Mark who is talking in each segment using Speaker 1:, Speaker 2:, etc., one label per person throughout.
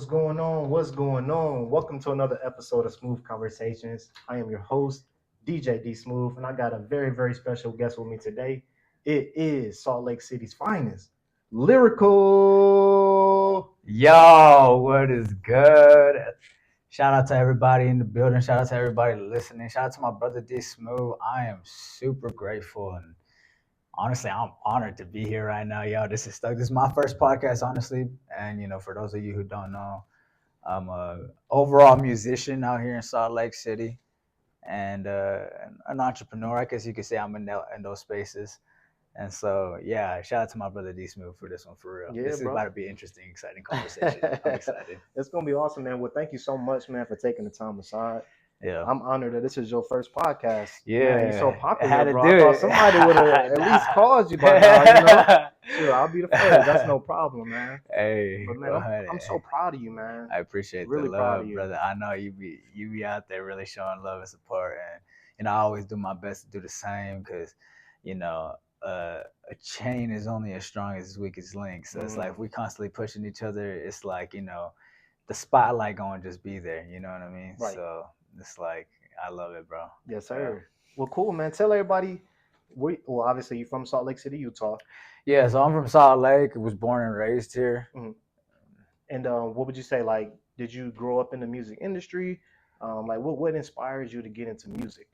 Speaker 1: What's going on? What's going on? Welcome to another episode of Smooth Conversations. I am your host, DJ D Smooth, and I got a very special guest with me today. It is Salt Lake City's finest, Lyrical.
Speaker 2: Yo, what is good? Shout out to everybody in the building. Shout out to everybody listening. Shout out to my brother D Smoove. I am super grateful and honestly, I'm honored to be here right now. Yo, this is stuck. This is my first podcast, honestly. And for those of you who don't know, I'm a overall musician out here in Salt Lake City and an entrepreneur. I guess you could say I'm in those spaces. And so, yeah, shout out to my brother D Smooth for this one for real.
Speaker 1: Yeah,
Speaker 2: This is about
Speaker 1: bro.
Speaker 2: to be an interesting, exciting conversation. I'm excited.
Speaker 1: It's gonna be awesome, man. Well, thank you so much, man, for taking the time aside.
Speaker 2: Yeah.
Speaker 1: I'm honored that this is your first podcast. Man, you're so
Speaker 2: Yeah. I
Speaker 1: popular,
Speaker 2: had to
Speaker 1: bro. I
Speaker 2: do
Speaker 1: thought
Speaker 2: it.
Speaker 1: somebody would have at least called you by now. Sure, I'll be the first. That's no problem, man.
Speaker 2: Hey,
Speaker 1: But man,
Speaker 2: go
Speaker 1: I'm
Speaker 2: ahead.
Speaker 1: I'm so proud of you, man.
Speaker 2: I appreciate the
Speaker 1: Really proud of
Speaker 2: love,
Speaker 1: you.
Speaker 2: brother. I know you be out there really showing love and support, and I always do my best to do the same because, you know, a chain is only as strong as its weakest link. So it's like if we constantly pushing each other, it's like the spotlight going to just be there. You know what I mean?
Speaker 1: Right.
Speaker 2: So it's like I love it, bro.
Speaker 1: Yes,
Speaker 2: Yeah.
Speaker 1: sir. Well, cool, man. Tell everybody. Well, obviously, you're from Salt Lake City, Utah.
Speaker 2: Yeah, so I'm from Salt Lake. Was born and raised here.
Speaker 1: Mhm. And what would you say? Like, did you grow up in the music industry? Like, what inspires you to get into music?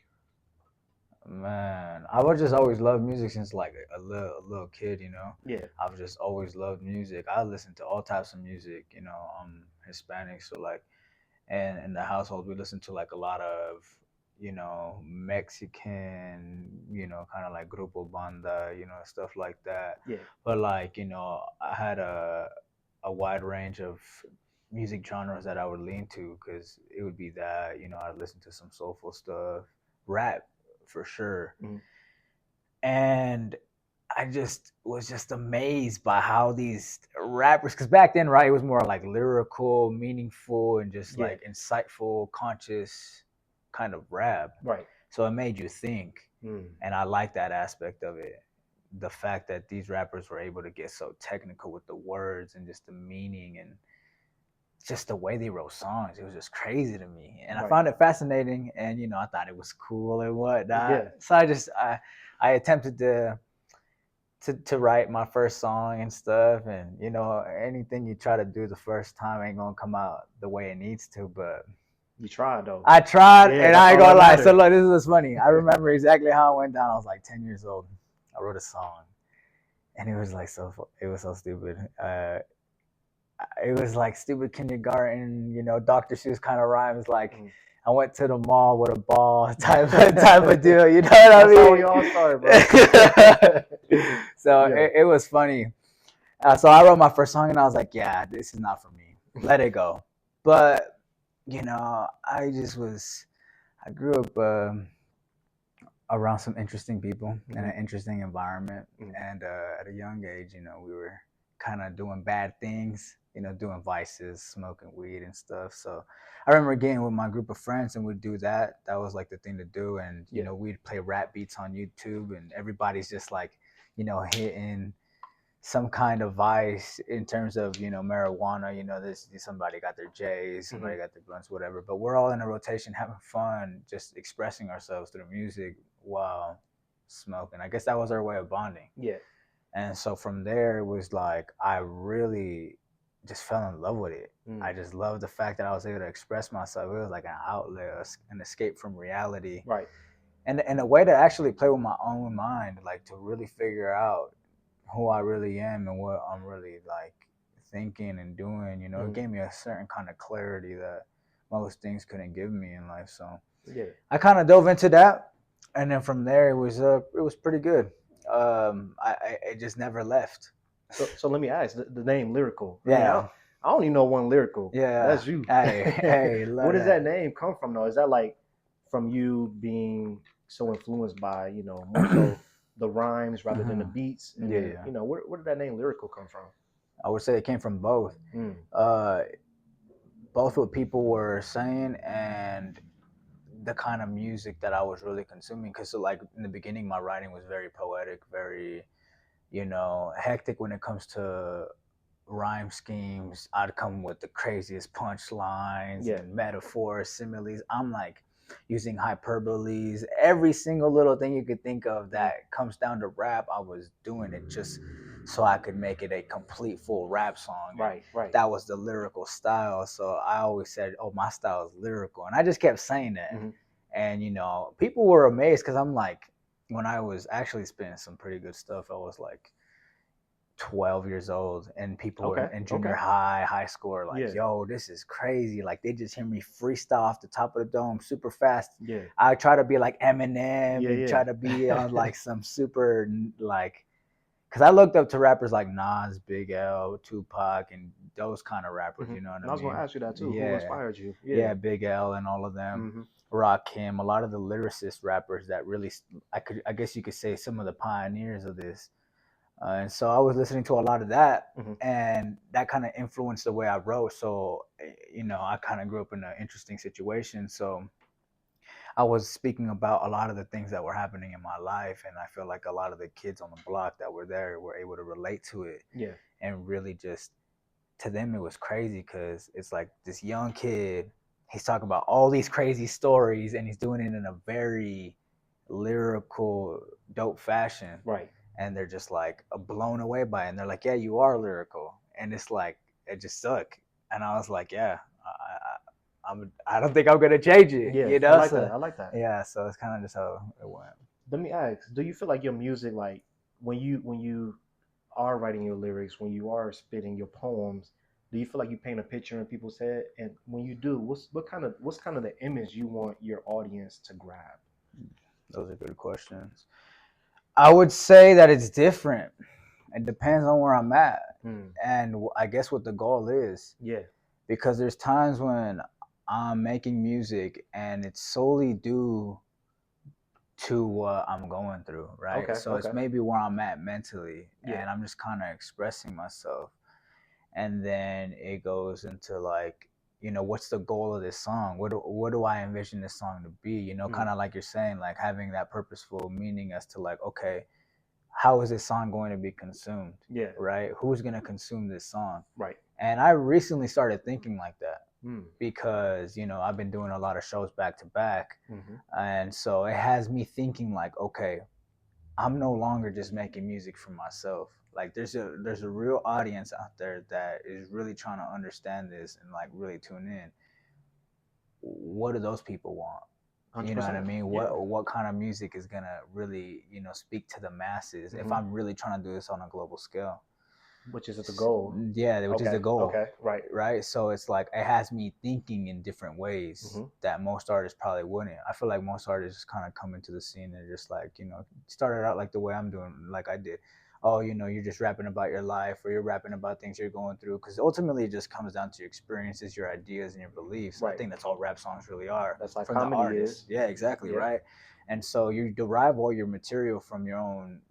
Speaker 2: Man, I would just always love music since like a little kid.
Speaker 1: Yeah.
Speaker 2: I've just always loved music. I listen to all types of music. I'm Hispanic, so like, and in the household we listen to like a lot of Mexican, kind of like grupo banda, stuff like that.
Speaker 1: Yeah.
Speaker 2: But like, I had a wide range of music genres that I would lean to because it would be that I'd listen to some soulful stuff, rap for sure,
Speaker 1: Mhm.
Speaker 2: and I just was just amazed by how these rappers, because back then, right, it was more like lyrical, meaningful, and just
Speaker 1: Yeah.
Speaker 2: like insightful, conscious kind of rap.
Speaker 1: Right.
Speaker 2: So it made you think,
Speaker 1: Mm.
Speaker 2: and I like that aspect of it. The fact that these rappers were able to get so technical with the words and just the meaning and just the way they wrote songs, it was just crazy to me, and I
Speaker 1: Right.
Speaker 2: found it fascinating. And I thought it was cool and whatnot.
Speaker 1: Yeah.
Speaker 2: So I attempted to write my first song and stuff, and anything you try to do the first time ain't gonna come out the way it needs to, but
Speaker 1: You tried though.
Speaker 2: I tried.
Speaker 1: Yeah,
Speaker 2: And
Speaker 1: that's
Speaker 2: I ain't
Speaker 1: all that
Speaker 2: gonna lie. So
Speaker 1: matters.
Speaker 2: look, this is funny. I remember exactly how it went down. I was like 10 years old. I wrote a song, and it was like it was so stupid. It was like stupid kindergarten, Dr. Seuss kind of rhymes. Like,
Speaker 1: Mhm.
Speaker 2: I went to the mall with a ball type of deal. You know what I
Speaker 1: That's
Speaker 2: mean?
Speaker 1: how we all started, bro.
Speaker 2: So
Speaker 1: Yeah.
Speaker 2: it was funny. So I wrote my first song, and I was like, yeah, this is not for me. Let it go. But I grew up around some interesting people in an interesting environment, and at a young age, we were kind of doing bad things, doing vices, smoking weed and stuff. So I remember getting with my group of friends, and we'd do that. That was like the thing to do, and
Speaker 1: Yeah.
Speaker 2: we'd play rap beats on YouTube, and everybody's just like, hitting some kind of vice in terms of marijuana. This somebody got their J's, somebody got their blunts, whatever. But we're all in a rotation, having fun, just expressing ourselves through music while smoking. I guess that was our way of bonding.
Speaker 1: Yeah.
Speaker 2: And so from there, it was like I really just fell in love with it. I just loved the fact that I was able to express myself. It was like an outlet, an escape from reality,
Speaker 1: Right.
Speaker 2: and a way to actually play with my own mind, like to really figure out who I really am and what I'm really like thinking and doing. It gave me a certain kind of clarity that most things couldn't give me in life. So
Speaker 1: Yeah.
Speaker 2: I kind of dove into that, and then from there it was pretty good. It just never left.
Speaker 1: So let me ask the name Lyrical. I mean,
Speaker 2: Yeah,
Speaker 1: I only know one Lyrical.
Speaker 2: yeah.
Speaker 1: That's you.
Speaker 2: Hey, love
Speaker 1: Where does that
Speaker 2: that.
Speaker 1: name come from, though? Is that like from you being so influenced by, more so the rhymes rather than the beats? And
Speaker 2: Yeah,
Speaker 1: then,
Speaker 2: yeah.
Speaker 1: where did that name Lyrical come from?
Speaker 2: I would say it came from both.
Speaker 1: Mm.
Speaker 2: Uh, both what people were saying and the kind of music that I was really consuming. Because so like in the beginning, my writing was very poetic, very hectic when it comes to rhyme schemes. I'd come with the craziest punchlines
Speaker 1: Yeah.
Speaker 2: and metaphors, similes. I'm like using hyperboles, every single little thing you could think of that comes down to rap. I was doing it just so I could make it a complete full rap song. And
Speaker 1: Right. Right.
Speaker 2: that was the lyrical style. So I always said, "Oh, my style is lyrical," and I just kept saying that.
Speaker 1: Mhm.
Speaker 2: And people were amazed because I'm like, when I was actually spitting some pretty good stuff, I was like 12 years old, and people
Speaker 1: Okay.
Speaker 2: in junior
Speaker 1: Okay.
Speaker 2: high school are like,
Speaker 1: Yeah.
Speaker 2: "Yo, this is crazy." Like, they just hear me freestyle off the top of the dome super fast.
Speaker 1: Yeah.
Speaker 2: I try to be like Eminem
Speaker 1: Yeah.
Speaker 2: and try to be
Speaker 1: Yeah.
Speaker 2: on like some super, like, because I looked up to rappers like Nas, Big L, Tupac, and those kind of rappers.
Speaker 1: Mhm.
Speaker 2: You know what
Speaker 1: And
Speaker 2: I
Speaker 1: I was gonna
Speaker 2: mean?
Speaker 1: ask you that too. Who
Speaker 2: Yeah,
Speaker 1: inspired you? Yeah.
Speaker 2: yeah, Big L and all of them.
Speaker 1: Mhm.
Speaker 2: Rakim, a lot of the lyricist rappers that really, I guess you could say, some of the pioneers of this. And so I was listening to a lot of that,
Speaker 1: Mhm.
Speaker 2: and that kind of influenced the way I wrote. So, I kind of grew up in an interesting situation. So I was speaking about a lot of the things that were happening in my life, and I feel like a lot of the kids on the block that were there were able to relate to it,
Speaker 1: Yeah.
Speaker 2: and really just, to them it was crazy because it's like this young kid, he's talking about all these crazy stories, and he's doing it in a very lyrical, dope fashion,
Speaker 1: Right.
Speaker 2: and they're just like blown away by it, and they're like, "Yeah, you are lyrical," and it's like, it just sucked. And I was like, "Yeah, I don't think I'm gonna change it,"
Speaker 1: Yeah. I like
Speaker 2: So
Speaker 1: that. I like that.
Speaker 2: yeah, so it's kind of just how it went.
Speaker 1: Let me ask: do you feel like your music, like when you are writing your lyrics, when you are spitting your poems, do you feel like you paint a picture in people's head? And when you do, what's kind of the image you want your audience to grab?
Speaker 2: Those are good questions. I would say that it's different. It depends on where I'm at,
Speaker 1: Hmm.
Speaker 2: and I guess what the goal is.
Speaker 1: Yeah.
Speaker 2: Because there's times when I'm making music and it's solely due to what I'm going through, right?
Speaker 1: Okay.
Speaker 2: So it's
Speaker 1: Okay.
Speaker 2: maybe where I'm at mentally,
Speaker 1: Yeah.
Speaker 2: and I'm just kind of expressing myself. And then it goes into like, what's the goal of this song? What do I envision this song to be?
Speaker 1: Hmm.
Speaker 2: Kind of like you're saying, like having that purposeful meaning as to like, okay, how is this song going to be consumed,
Speaker 1: Yeah.
Speaker 2: right? Who's going to consume this song?
Speaker 1: Right.
Speaker 2: And I recently started thinking like that
Speaker 1: Hmm.
Speaker 2: because I've been doing a lot of shows back to back,
Speaker 1: Hmm.
Speaker 2: and so it has me thinking like, okay, I'm no longer just making music for myself. Like, there's a real audience out there that is really trying to understand this and like really tune in. What do those people want?
Speaker 1: Hundred
Speaker 2: You know what I
Speaker 1: percent.
Speaker 2: mean?
Speaker 1: Yeah.
Speaker 2: What kind of music is gonna really speak to the masses if
Speaker 1: Hmm.
Speaker 2: I'm really trying to do this on a global scale?
Speaker 1: Which is the goal.
Speaker 2: Yeah, which is the
Speaker 1: Okay.
Speaker 2: goal,
Speaker 1: Okay. Right.
Speaker 2: right? So it's like it has me thinking in different ways
Speaker 1: Hmm.
Speaker 2: that most artists probably wouldn't. I feel like most artists just kind of come into the scene and just like, started out like the way I'm doing, like I did. Oh, you're just rapping about your life, or you're rapping about things you're going through, because ultimately it just comes down to your experiences, your ideas, and your beliefs. I
Speaker 1: Right.
Speaker 2: think that's all rap songs really are,
Speaker 1: That's like
Speaker 2: from the
Speaker 1: comedy
Speaker 2: artist.
Speaker 1: is.
Speaker 2: Yeah, exactly,
Speaker 1: Yeah.
Speaker 2: right. And so you derive all your material from your own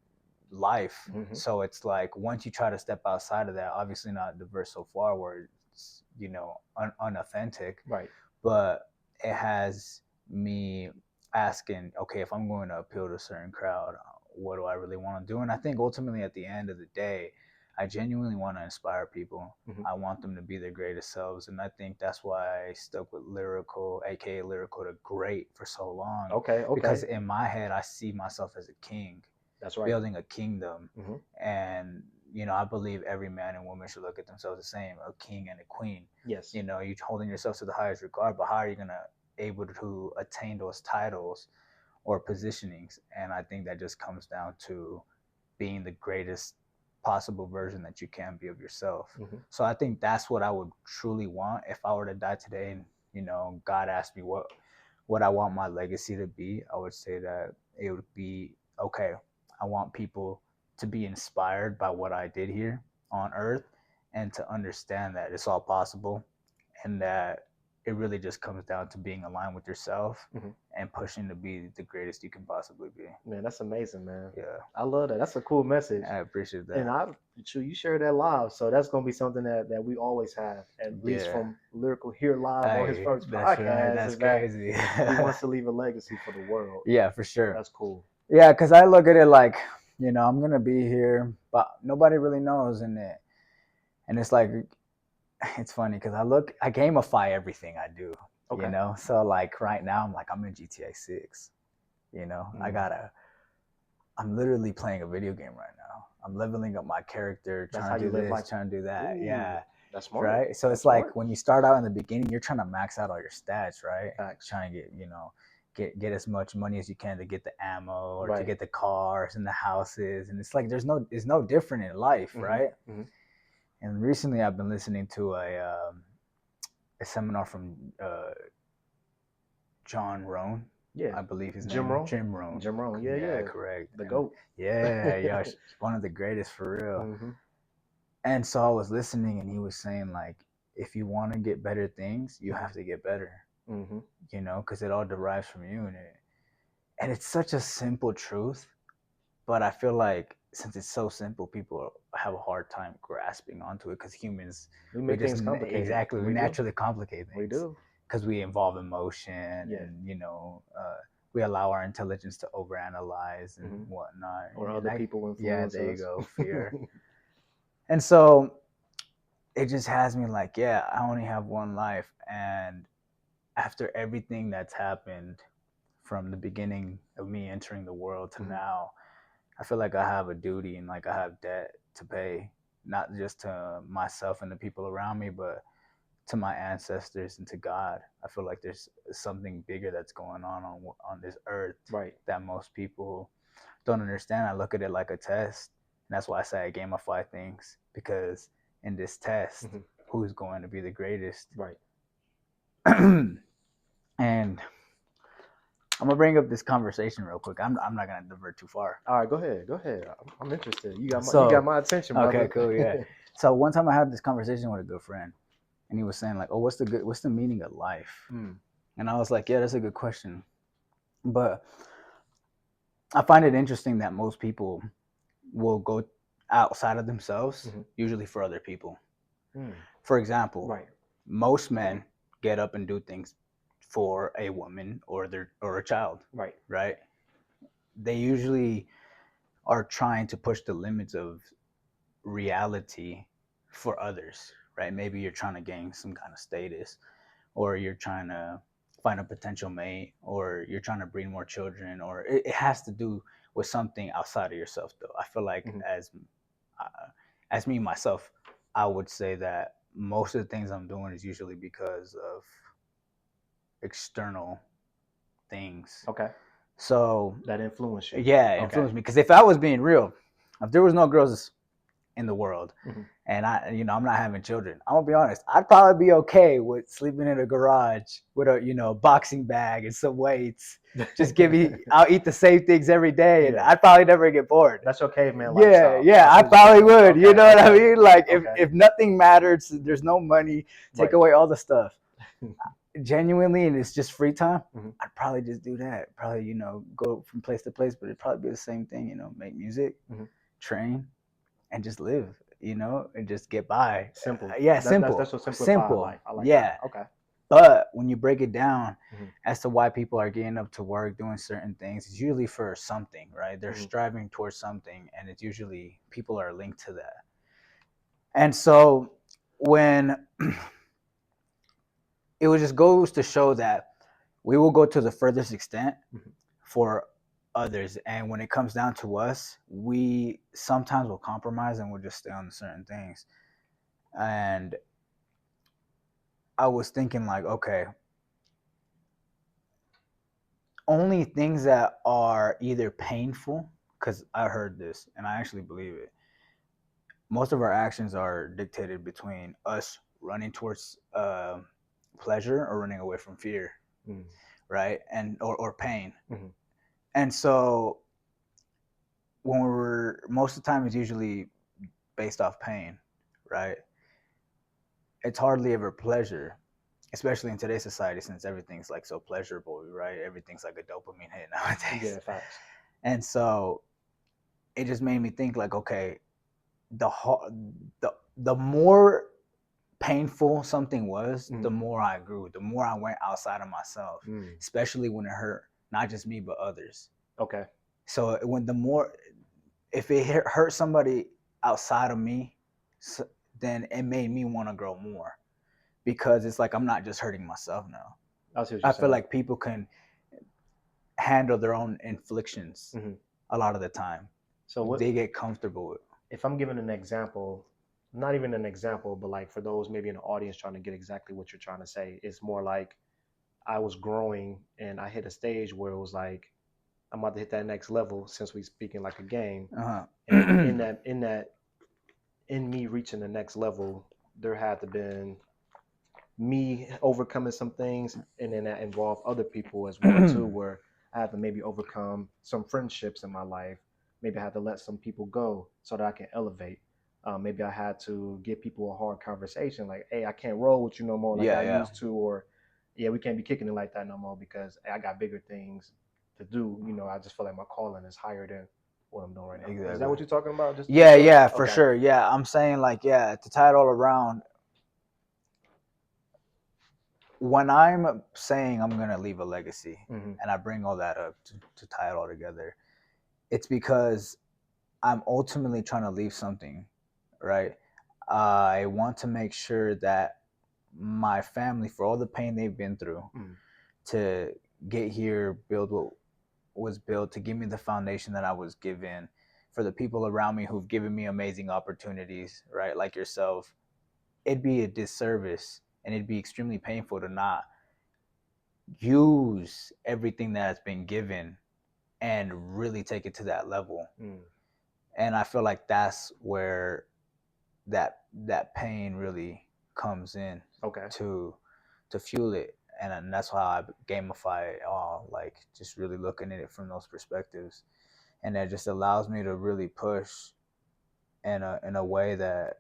Speaker 2: life.
Speaker 1: Hmm.
Speaker 2: So it's like, once you try to step outside of that, obviously not diverse so far where it's unauthentic,
Speaker 1: Right.
Speaker 2: but it has me asking, okay, if I'm going to appeal to a certain crowd, what do I really want to do? And I think ultimately at the end of the day, I genuinely want to inspire people.
Speaker 1: Hmm.
Speaker 2: I want them to be their greatest selves, and I think that's why I stuck with lyrical, aka lyrical to great, for so long,
Speaker 1: Okay.
Speaker 2: because
Speaker 1: Okay.
Speaker 2: in my head I see myself as a king
Speaker 1: That's right.
Speaker 2: building a kingdom.
Speaker 1: Hmm.
Speaker 2: And I believe every man and woman should look at themselves the same, a king and a queen.
Speaker 1: Yes.
Speaker 2: You're holding yourself to the highest regard, but how are you going to able to attain those titles or positionings? And I think that just comes down to being the greatest possible version that you can be of yourself.
Speaker 1: Hmm.
Speaker 2: So I think that's what I would truly want if I were to die today, and God asked me what I want my legacy to be. I would say that it would be, okay, I want people to be inspired by what I did here on earth, and to understand that it's all possible, and that it really just comes down to being aligned with yourself
Speaker 1: Hmm.
Speaker 2: and pushing to be the greatest you can possibly be.
Speaker 1: Man, that's amazing, man.
Speaker 2: Yeah,
Speaker 1: I love that. That's a cool message.
Speaker 2: I appreciate
Speaker 1: And
Speaker 2: that.
Speaker 1: you share that live, so that's gonna be something that we always have, at least
Speaker 2: Yeah.
Speaker 1: from Lyrical here live on his
Speaker 2: Hey,
Speaker 1: first
Speaker 2: that's right.
Speaker 1: podcast,
Speaker 2: That's
Speaker 1: is that
Speaker 2: crazy.
Speaker 1: he wants to leave a legacy for the world.
Speaker 2: Yeah, for
Speaker 1: So
Speaker 2: sure.
Speaker 1: that's cool.
Speaker 2: Yeah, because I look at it like, I'm gonna be here, but nobody really knows, and And it's like, it's funny because I gamify everything I do,
Speaker 1: Okay.
Speaker 2: So like right now I'm in GTA 6, I'm literally playing a video game right now. I'm leveling up my character,
Speaker 1: That's
Speaker 2: trying
Speaker 1: how
Speaker 2: to
Speaker 1: you
Speaker 2: do
Speaker 1: live
Speaker 2: this,
Speaker 1: life.
Speaker 2: trying to do that.
Speaker 1: Ooh,
Speaker 2: Yeah.
Speaker 1: that's smart.
Speaker 2: Right. So
Speaker 1: That's
Speaker 2: it's like
Speaker 1: smart.
Speaker 2: when you start out in the beginning, you're trying to max out all your stats, right?
Speaker 1: Facts.
Speaker 2: Trying to get as much money as you can to get the ammo or to
Speaker 1: Right.
Speaker 2: get the cars and the houses. And it's like it's no different in life, right?
Speaker 1: Mm-hmm.
Speaker 2: And recently I've been listening to a seminar from John Rohn.
Speaker 1: Yeah.
Speaker 2: I believe his
Speaker 1: Jim
Speaker 2: name.
Speaker 1: Rohn.
Speaker 2: Jim Rohn.
Speaker 1: Jim Rohn. Yeah,
Speaker 2: Yeah,
Speaker 1: yeah.
Speaker 2: correct.
Speaker 1: The
Speaker 2: And
Speaker 1: GOAT.
Speaker 2: yeah, one of the greatest for real.
Speaker 1: Mm-hmm.
Speaker 2: And so I was listening, and he was saying like, if you want to get better things, you have to get better.
Speaker 1: Mm-hmm.
Speaker 2: Because it all derives from you, and it's such a simple truth, but I feel like since it's so simple, people have a hard time grasping onto it because humans
Speaker 1: We make things complicated.
Speaker 2: exactly we
Speaker 1: do.
Speaker 2: naturally complicate things.
Speaker 1: We do.
Speaker 2: Because we involve emotion
Speaker 1: Yeah.
Speaker 2: and we allow our intelligence to overanalyze and whatnot.
Speaker 1: Or
Speaker 2: And
Speaker 1: other people influence
Speaker 2: there you
Speaker 1: us.
Speaker 2: go, fear. And so it just has me like, yeah, I only have one life, and after everything that's happened from the beginning of me entering the world to now, I feel like I have a duty and like I have debt to pay, not just to myself and the people around me, but to my ancestors and to God. I feel like there's something bigger that's going on this earth,
Speaker 1: Right.
Speaker 2: that most people don't understand. I look at it like a test, and that's why I say I gamify things, because in this test, who's going to be the greatest?
Speaker 1: Right.
Speaker 2: And I'm gonna bring up this conversation real quick. I'm not gonna divert too far.
Speaker 1: All right, go ahead. Go ahead. I'm interested. You got my attention, brother.
Speaker 2: Okay, cool, yeah. So one time I had this conversation with a good friend, and he was saying like, "Oh, what's the meaning of life?" And I was like, "Yeah, that's a good question," but I find it interesting that most people will go outside of themselves, usually for other people. For example,
Speaker 1: Right.
Speaker 2: most men get up and do things for a woman or a child.
Speaker 1: Right.
Speaker 2: Right. They usually are trying to push the limits of reality for others. Right. Maybe you're trying to gain some kind of status, or you're trying to find a potential mate, or you're trying to breed more children, or it has to do with something outside of yourself. Though I feel like as me myself, I would say that most of the things I'm doing is usually because of external things.
Speaker 1: Okay.
Speaker 2: So
Speaker 1: that influence you.
Speaker 2: Yeah, influenced me. Because if I was being real, if there was no girls in the world, and I'm not having children, I'm gonna be honest, I'd probably be okay with sleeping in a garage with a boxing bag and some weights. Just I'll eat the same things every day, and I'd probably never get bored.
Speaker 1: That's your caveman
Speaker 2: lifestyle.
Speaker 1: Yeah,
Speaker 2: I probably would. You know what I mean? Like if nothing matters, there's no money, take away all the stuff. Genuinely, and it's just free time, I'd probably just do that. Probably, go from place to place, but it'd probably be the same thing, make music, train, and just live, and just get by.
Speaker 1: Simple.
Speaker 2: Simple.
Speaker 1: That's a
Speaker 2: simple
Speaker 1: life. I like
Speaker 2: that.
Speaker 1: Okay.
Speaker 2: But when you break it down as to why people are getting up to work, doing certain things, it's usually for something, right? They're striving towards something, and it's usually people are linked to that. And so when it just goes to show that we will go to the furthest extent for others, and when it comes down to us, we sometimes will compromise and we'll just stay on certain things. And I was thinking like, okay, only things that are either painful, because I heard this and I actually believe it, most of our actions are dictated between us running towards pleasure or running away from fear, right? And or pain. And so when most of the time it's usually based off pain, right? It's hardly ever pleasure, especially in today's society, since everything's like so pleasurable, right? Everything's like a dopamine hit nowadays.
Speaker 1: Yeah, facts.
Speaker 2: And so it just made me think like, okay, the more painful something was, the more I grew, the more I went outside of myself, especially when it hurt not just me but others.
Speaker 1: Okay.
Speaker 2: So if it hurt somebody outside of me, then it made me want to grow more, because it's like I'm not just hurting myself now.
Speaker 1: I see what
Speaker 2: I
Speaker 1: you're
Speaker 2: feel
Speaker 1: saying.
Speaker 2: like people can handle their own inflictions
Speaker 1: Mhm.
Speaker 2: a lot of the time.
Speaker 1: So what
Speaker 2: They get comfortable with.
Speaker 1: if I'm giving an example, not even an example, but like for those maybe in the audience trying to get exactly what you're trying to say, it's more like I was growing and I hit a stage where it was like I'm about to hit that next level since we speaking like a game. And
Speaker 2: Uh-huh.
Speaker 1: in me reaching the next level, there had to been me overcoming some things, and then that involved other people as well too, where I had to maybe overcome some friendships in my life. Maybe I had to let some people go so that I can elevate. Maybe I had to give people a hard conversation, like, "Hey, I can't roll with you no more like
Speaker 2: Yeah,
Speaker 1: I
Speaker 2: yeah.
Speaker 1: used to," or "Yeah, we can't be kicking it like that no more because hey, I got bigger things to do." I just feel like my calling is higher than what I'm doing right now. Is that
Speaker 2: Exactly.
Speaker 1: what you're talking about? Just to be
Speaker 2: Yeah,
Speaker 1: sure.
Speaker 2: yeah, for
Speaker 1: Okay.
Speaker 2: sure. Yeah, I'm saying, like, yeah, to tie it all around, when I'm saying I'm gonna leave a legacy,
Speaker 1: Hmm.
Speaker 2: and I bring all that up to tie it all together, it's because I'm ultimately trying to leave something, right? I want to make sure that my family, for all the pain they've been through,
Speaker 1: Hmm.
Speaker 2: to get here, build what was built, to give me the foundation that I was given, for the people around me who've given me amazing opportunities, right? Like yourself, it'd be a disservice and it'd be extremely painful to not use everything that has been given and really take it to that level.
Speaker 1: Mm.
Speaker 2: And I feel like that's where that pain really comes in
Speaker 1: Okay.
Speaker 2: to fuel it. And that's how I gamify it all, like just really looking at it from those perspectives. And that just allows me to really push in a way that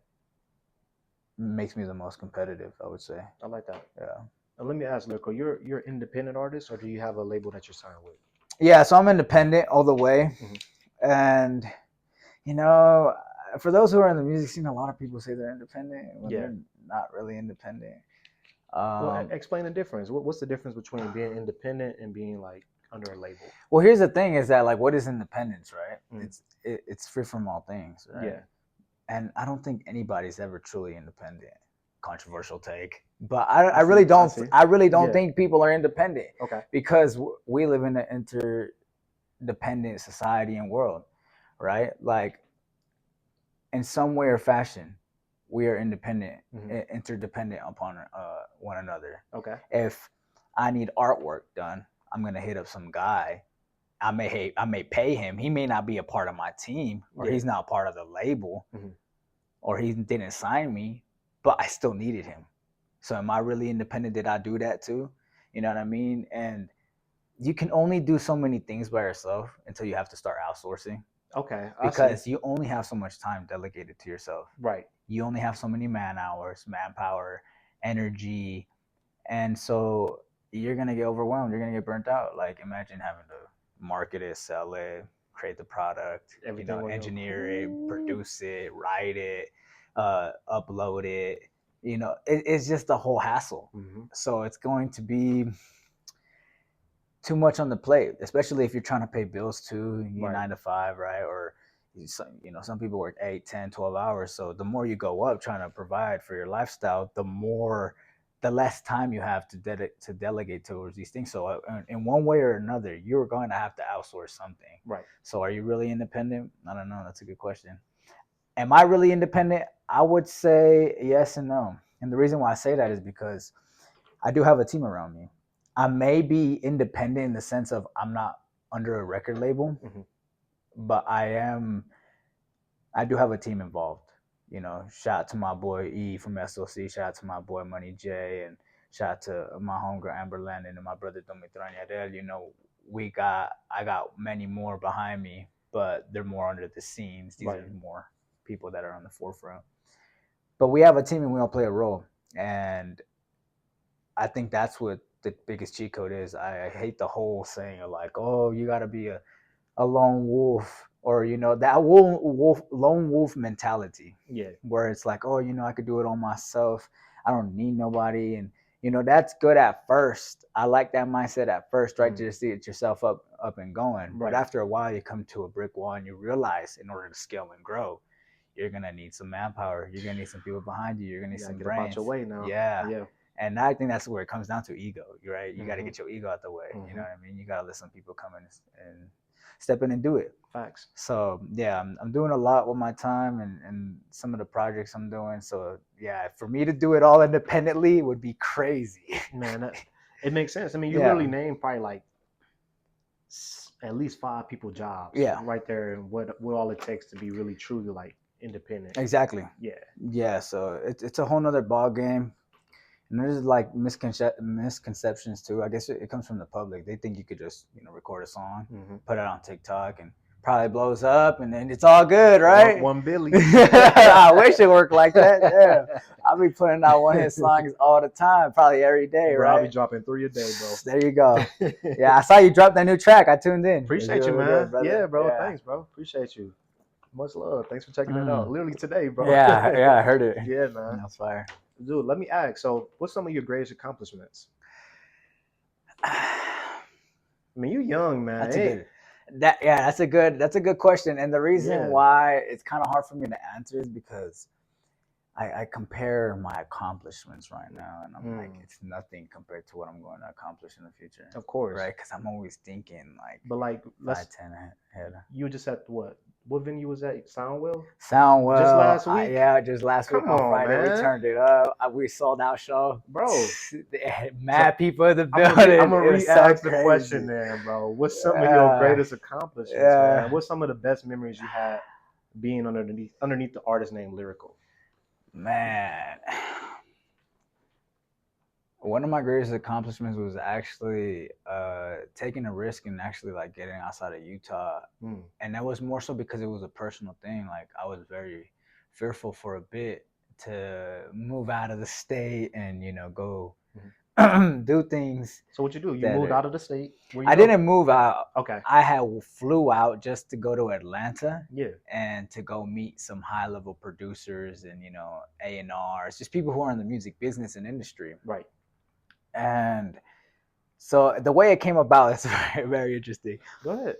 Speaker 2: makes me the most competitive, I would say.
Speaker 1: I like that.
Speaker 2: Yeah.
Speaker 1: Let me ask, Lyrical, you're independent artist, or do you have a label that you're signed with?
Speaker 2: Yeah, so I'm independent all the way.
Speaker 1: Mhm.
Speaker 2: And you know, for those who are in the music scene, a lot of people say they're independent when
Speaker 1: Yeah.
Speaker 2: they're not really independent.
Speaker 1: Well,
Speaker 2: Um,
Speaker 1: explain the difference. What's the difference between being independent and being like under a label?
Speaker 2: well, here's the thing: is that, like, what is independence, right?
Speaker 1: Mm.
Speaker 2: It's free from all things, right?
Speaker 1: Yeah.
Speaker 2: And I don't think anybody's ever truly independent. Controversial take, but I,
Speaker 1: I
Speaker 2: I
Speaker 1: see.
Speaker 2: really
Speaker 1: I
Speaker 2: don't.
Speaker 1: see.
Speaker 2: I really don't
Speaker 1: Yeah.
Speaker 2: think people are independent,
Speaker 1: Okay.
Speaker 2: because we live in an interdependent society and world, right? Like, in some way or fashion, we are independent,
Speaker 1: Hmm.
Speaker 2: interdependent upon one another.
Speaker 1: Okay.
Speaker 2: If I need artwork done, I'm gonna hit up some guy. I may pay him. He may not be a part of my team, or
Speaker 1: Yeah.
Speaker 2: he's not part of the label,
Speaker 1: Hmm.
Speaker 2: or he didn't sign me, but I still needed him. So am I really independent? Did I do that too? You know what I mean? And you can only do so many things by yourself until you have to start outsourcing,
Speaker 1: Okay. I see.
Speaker 2: because you only have so much time delegated to yourself.
Speaker 1: Right.
Speaker 2: You only have so many man hours, manpower, energy, and so you're gonna get overwhelmed. You're gonna get burnt out. Like, imagine having to market it, sell it, create the product,
Speaker 1: Everything on your.
Speaker 2: engineer it,
Speaker 1: Ooh.
Speaker 2: produce it, write it, upload it. It's just a whole hassle.
Speaker 1: Hmm.
Speaker 2: So it's going to be too much on the plate, especially if you're trying to pay bills too. You need
Speaker 1: Right.
Speaker 2: 9 to 5, right? Or some people work 8, 10, 12 hours. So the more you go up trying to provide for your lifestyle, the less time you have to delegate towards these things. So in one way or another, you're going to have to outsource something.
Speaker 1: Right.
Speaker 2: So are you really independent? I don't know. That's a good question. Am I really independent? I would say yes and no. And the reason why I say that is because I do have a team around me. I may be independent in the sense of I'm not under a record label,
Speaker 1: Hmm.
Speaker 2: but I do have a team involved. Shout out to my boy E from SOC, shout out to my boy Money J, and shout out to my homegirl Amber Landon and my brother Domitran Yadel. I got many more behind me, but they're more under the scenes. These
Speaker 1: Right.
Speaker 2: are more people that are on the forefront. But we have a team and we all play a role. And I think that's what the biggest cheat code is. I hate the whole saying of, like, oh, you got to be a lone wolf, or that lone wolf mentality,
Speaker 1: Yeah.
Speaker 2: where it's like, oh, I could do it on myself. I don't need nobody. And that's good at first. I like that mindset at first, right?
Speaker 1: Mm.
Speaker 2: To just get yourself up and going. But
Speaker 1: Right.
Speaker 2: after a while, you come to a brick wall and you realize, in order to scale and grow, you're gonna need some manpower. You're gonna need some people behind you. You're gonna need
Speaker 1: You gotta
Speaker 2: some
Speaker 1: get up out
Speaker 2: brains.
Speaker 1: your way now.
Speaker 2: Yeah.
Speaker 1: Yeah.
Speaker 2: And I think that's where it comes down to ego, right? You got to
Speaker 1: Mhm.
Speaker 2: get your ego out the way. You
Speaker 1: Mhm.
Speaker 2: know what I mean? You got to let some people come in and step in and do it.
Speaker 1: Facts.
Speaker 2: So yeah, I'm doing a lot with my time and some of the projects I'm doing. So yeah, for me to do it all independently would be crazy.
Speaker 1: Man, it makes sense. I mean, you
Speaker 2: Yeah.
Speaker 1: literally named probably like at least 5 people jobs
Speaker 2: Yeah.
Speaker 1: right there, and what all it takes to be really truly like independent.
Speaker 2: Exactly.
Speaker 1: Yeah.
Speaker 2: Yeah. So it's a whole nother ball game. And there's like misconceptions too. I guess it comes from the public. They think you could just record a song, put it on TikTok, and probably blows up, and then it's all good, right?
Speaker 1: One Billy.
Speaker 2: I wish it worked like that. Yeah, I'll be putting out one hit songs all the time, probably every day,
Speaker 1: Bro,
Speaker 2: right?
Speaker 1: I'll be dropping 3 a day, bro.
Speaker 2: There you go. Yeah, I saw you drop that new track. I tuned in.
Speaker 1: Appreciate you, man. Yeah, bro. Yeah. Thanks, bro. Appreciate you. Much love. Thanks for checking it out. Literally today, bro.
Speaker 2: Yeah, I heard it.
Speaker 1: Yeah, man.
Speaker 2: That's fire.
Speaker 1: Dude, let me ask. So, what's some of your greatest accomplishments? I mean, you young, man.
Speaker 2: That's a good that's a good question. And the reason why it's kind of hard for me to answer is because I compare my accomplishments right now, and I'm like, it's nothing compared to what I'm going to accomplish in the future.
Speaker 1: Of course,
Speaker 2: right? Because I'm always thinking like,
Speaker 1: but like
Speaker 2: 5-10 ahead.
Speaker 1: You just at what venue was that? Soundwell.
Speaker 2: Soundwell.
Speaker 1: Just last week.
Speaker 2: Yeah, just last week on Friday, man. We turned it up. We sold out show,
Speaker 1: bro.
Speaker 2: Mad people in the building.
Speaker 1: I'm gonna re-ask the question, there, bro. What's some of your greatest accomplishments, man? What's some of the best memories you had being underneath the artist name LYRIKL?
Speaker 2: Man, one of my greatest accomplishments was actually taking a risk and actually like getting outside of Utah. And that was more so because it was a personal thing. Like I was very fearful for a bit to move out of the state and go do things.
Speaker 1: So what you do? You moved out of the state?
Speaker 2: I didn't move out.
Speaker 1: Okay.
Speaker 2: I flew out just to go to Atlanta.
Speaker 1: Yeah.
Speaker 2: And to go meet some high level producers and A&Rs, just people who are in the music business and industry.
Speaker 1: Right.
Speaker 2: And so the way it came about is very, very interesting.
Speaker 1: Go ahead.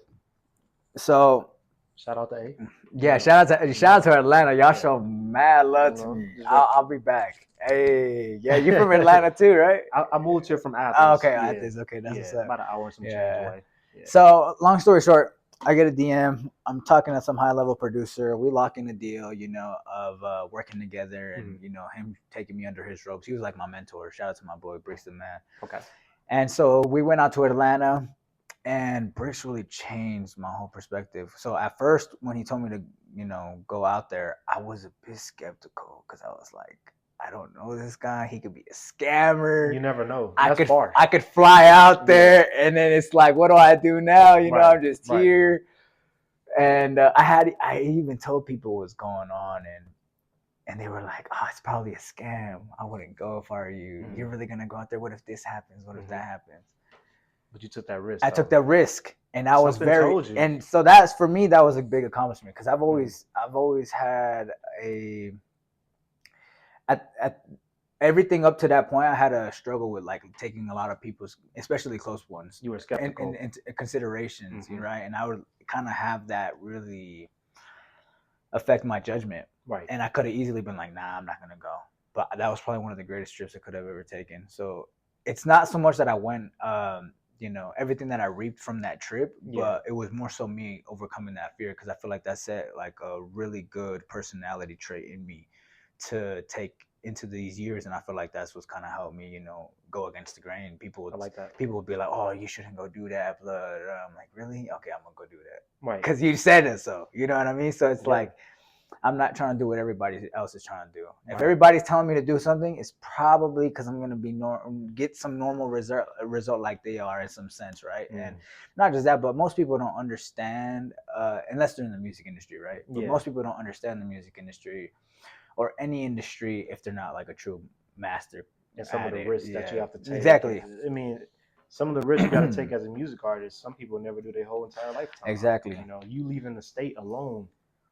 Speaker 2: So
Speaker 1: shout out to A.
Speaker 2: Yeah, shout out to Atlanta. Y'all show mad love to me. I'll be back. Hey, yeah, you from Atlanta too, right?
Speaker 1: I moved here from Athens.
Speaker 2: Oh, okay, Athens. Okay, that's what's up.
Speaker 1: About an hour and some change away.
Speaker 2: Yeah. So long story short, I get a DM. I'm talking to some high level producer. We lock in a deal, of working together, and him taking me under his ropes. He was like my mentor. Shout out to my boy Bricks the Man.
Speaker 1: Okay.
Speaker 2: And so we went out to Atlanta, and Bricks really changed my whole perspective. So at first, when he told me to, go out there, I was a bit skeptical because I was like, I don't know this guy. He could be a scammer.
Speaker 1: You never know.
Speaker 2: I could fly out there, and then it's like, what do I do now? I'm just here. And I even told people what's going on, and they were like, oh, it's probably a scam. I wouldn't go if I were you. You're really gonna go out there? What if this happens? What if that happens?
Speaker 1: But you took that risk.
Speaker 2: I took that risk, and I was and so that's for me. That was a big accomplishment because I've always had at everything up to that point, I had a struggle with like taking a lot of people's, especially close ones.
Speaker 1: You were skeptical
Speaker 2: in considerations, right? And I would kind of have that really affect my judgment,
Speaker 1: right?
Speaker 2: And I could have easily been like, nah, I'm not gonna go. But that was probably one of the greatest trips I could have ever taken. So it's not so much that I went, everything that I reaped from that trip, but it was more so me overcoming that fear because I feel like that set like a really good personality trait in me to take into these years, and I feel like that's what's kind of helped me, go against the grain. People would be like, "Oh, you shouldn't go do that." Blah, blah. I'm like, really? Okay, I'm gonna go do that,
Speaker 1: right?
Speaker 2: Because you said it, so you know what I mean. So it's like I'm not trying to do what everybody else is trying to do. If everybody's telling me to do something, it's probably because I'm gonna be get some normal result like they are in some sense, right? And not just that, but most people don't understand unless they're in the music industry, right? But most people don't understand the music industry or any industry if they're not like a true master.
Speaker 1: And some of the risks that you have to take.
Speaker 2: Exactly.
Speaker 1: I mean, some of the risks you got to take as a music artist, some people never do their whole entire lifetime.
Speaker 2: Exactly.
Speaker 1: You leaving the state alone.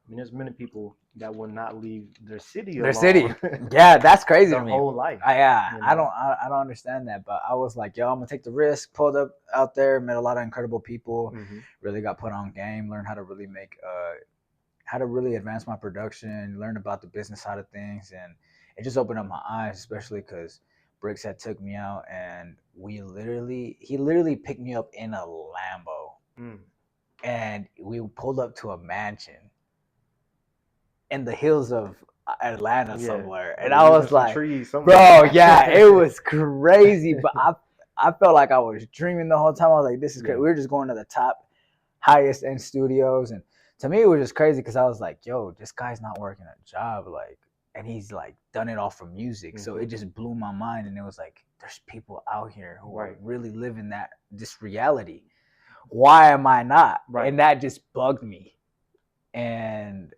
Speaker 1: I mean, there's many people that will not leave their city alone.
Speaker 2: Their city. Yeah, that's crazy to me.
Speaker 1: Their whole life.
Speaker 2: I don't understand that, but I was like, yo, I'm gonna take the risk. Pulled up out there, met a lot of incredible people. Really got put on game. Learned how to really make how to really advance my production, learn about the business side of things, and it just opened up my eyes, especially because Bricks had took me out, and he literally picked me up in a Lambo, and we pulled up to a mansion in the hills of Atlanta somewhere, and I was like, bro, yeah, it was crazy, but I felt like I was dreaming the whole time. I was like, this is great. We were just going to the top, highest end studios, and to me, it was just crazy because I was like, yo, this guy's not working a job, like, and he's like done it all from music. So it just blew my mind, and it was like, there's people out here who are really living this reality. Why am I not? And that just bugged me, and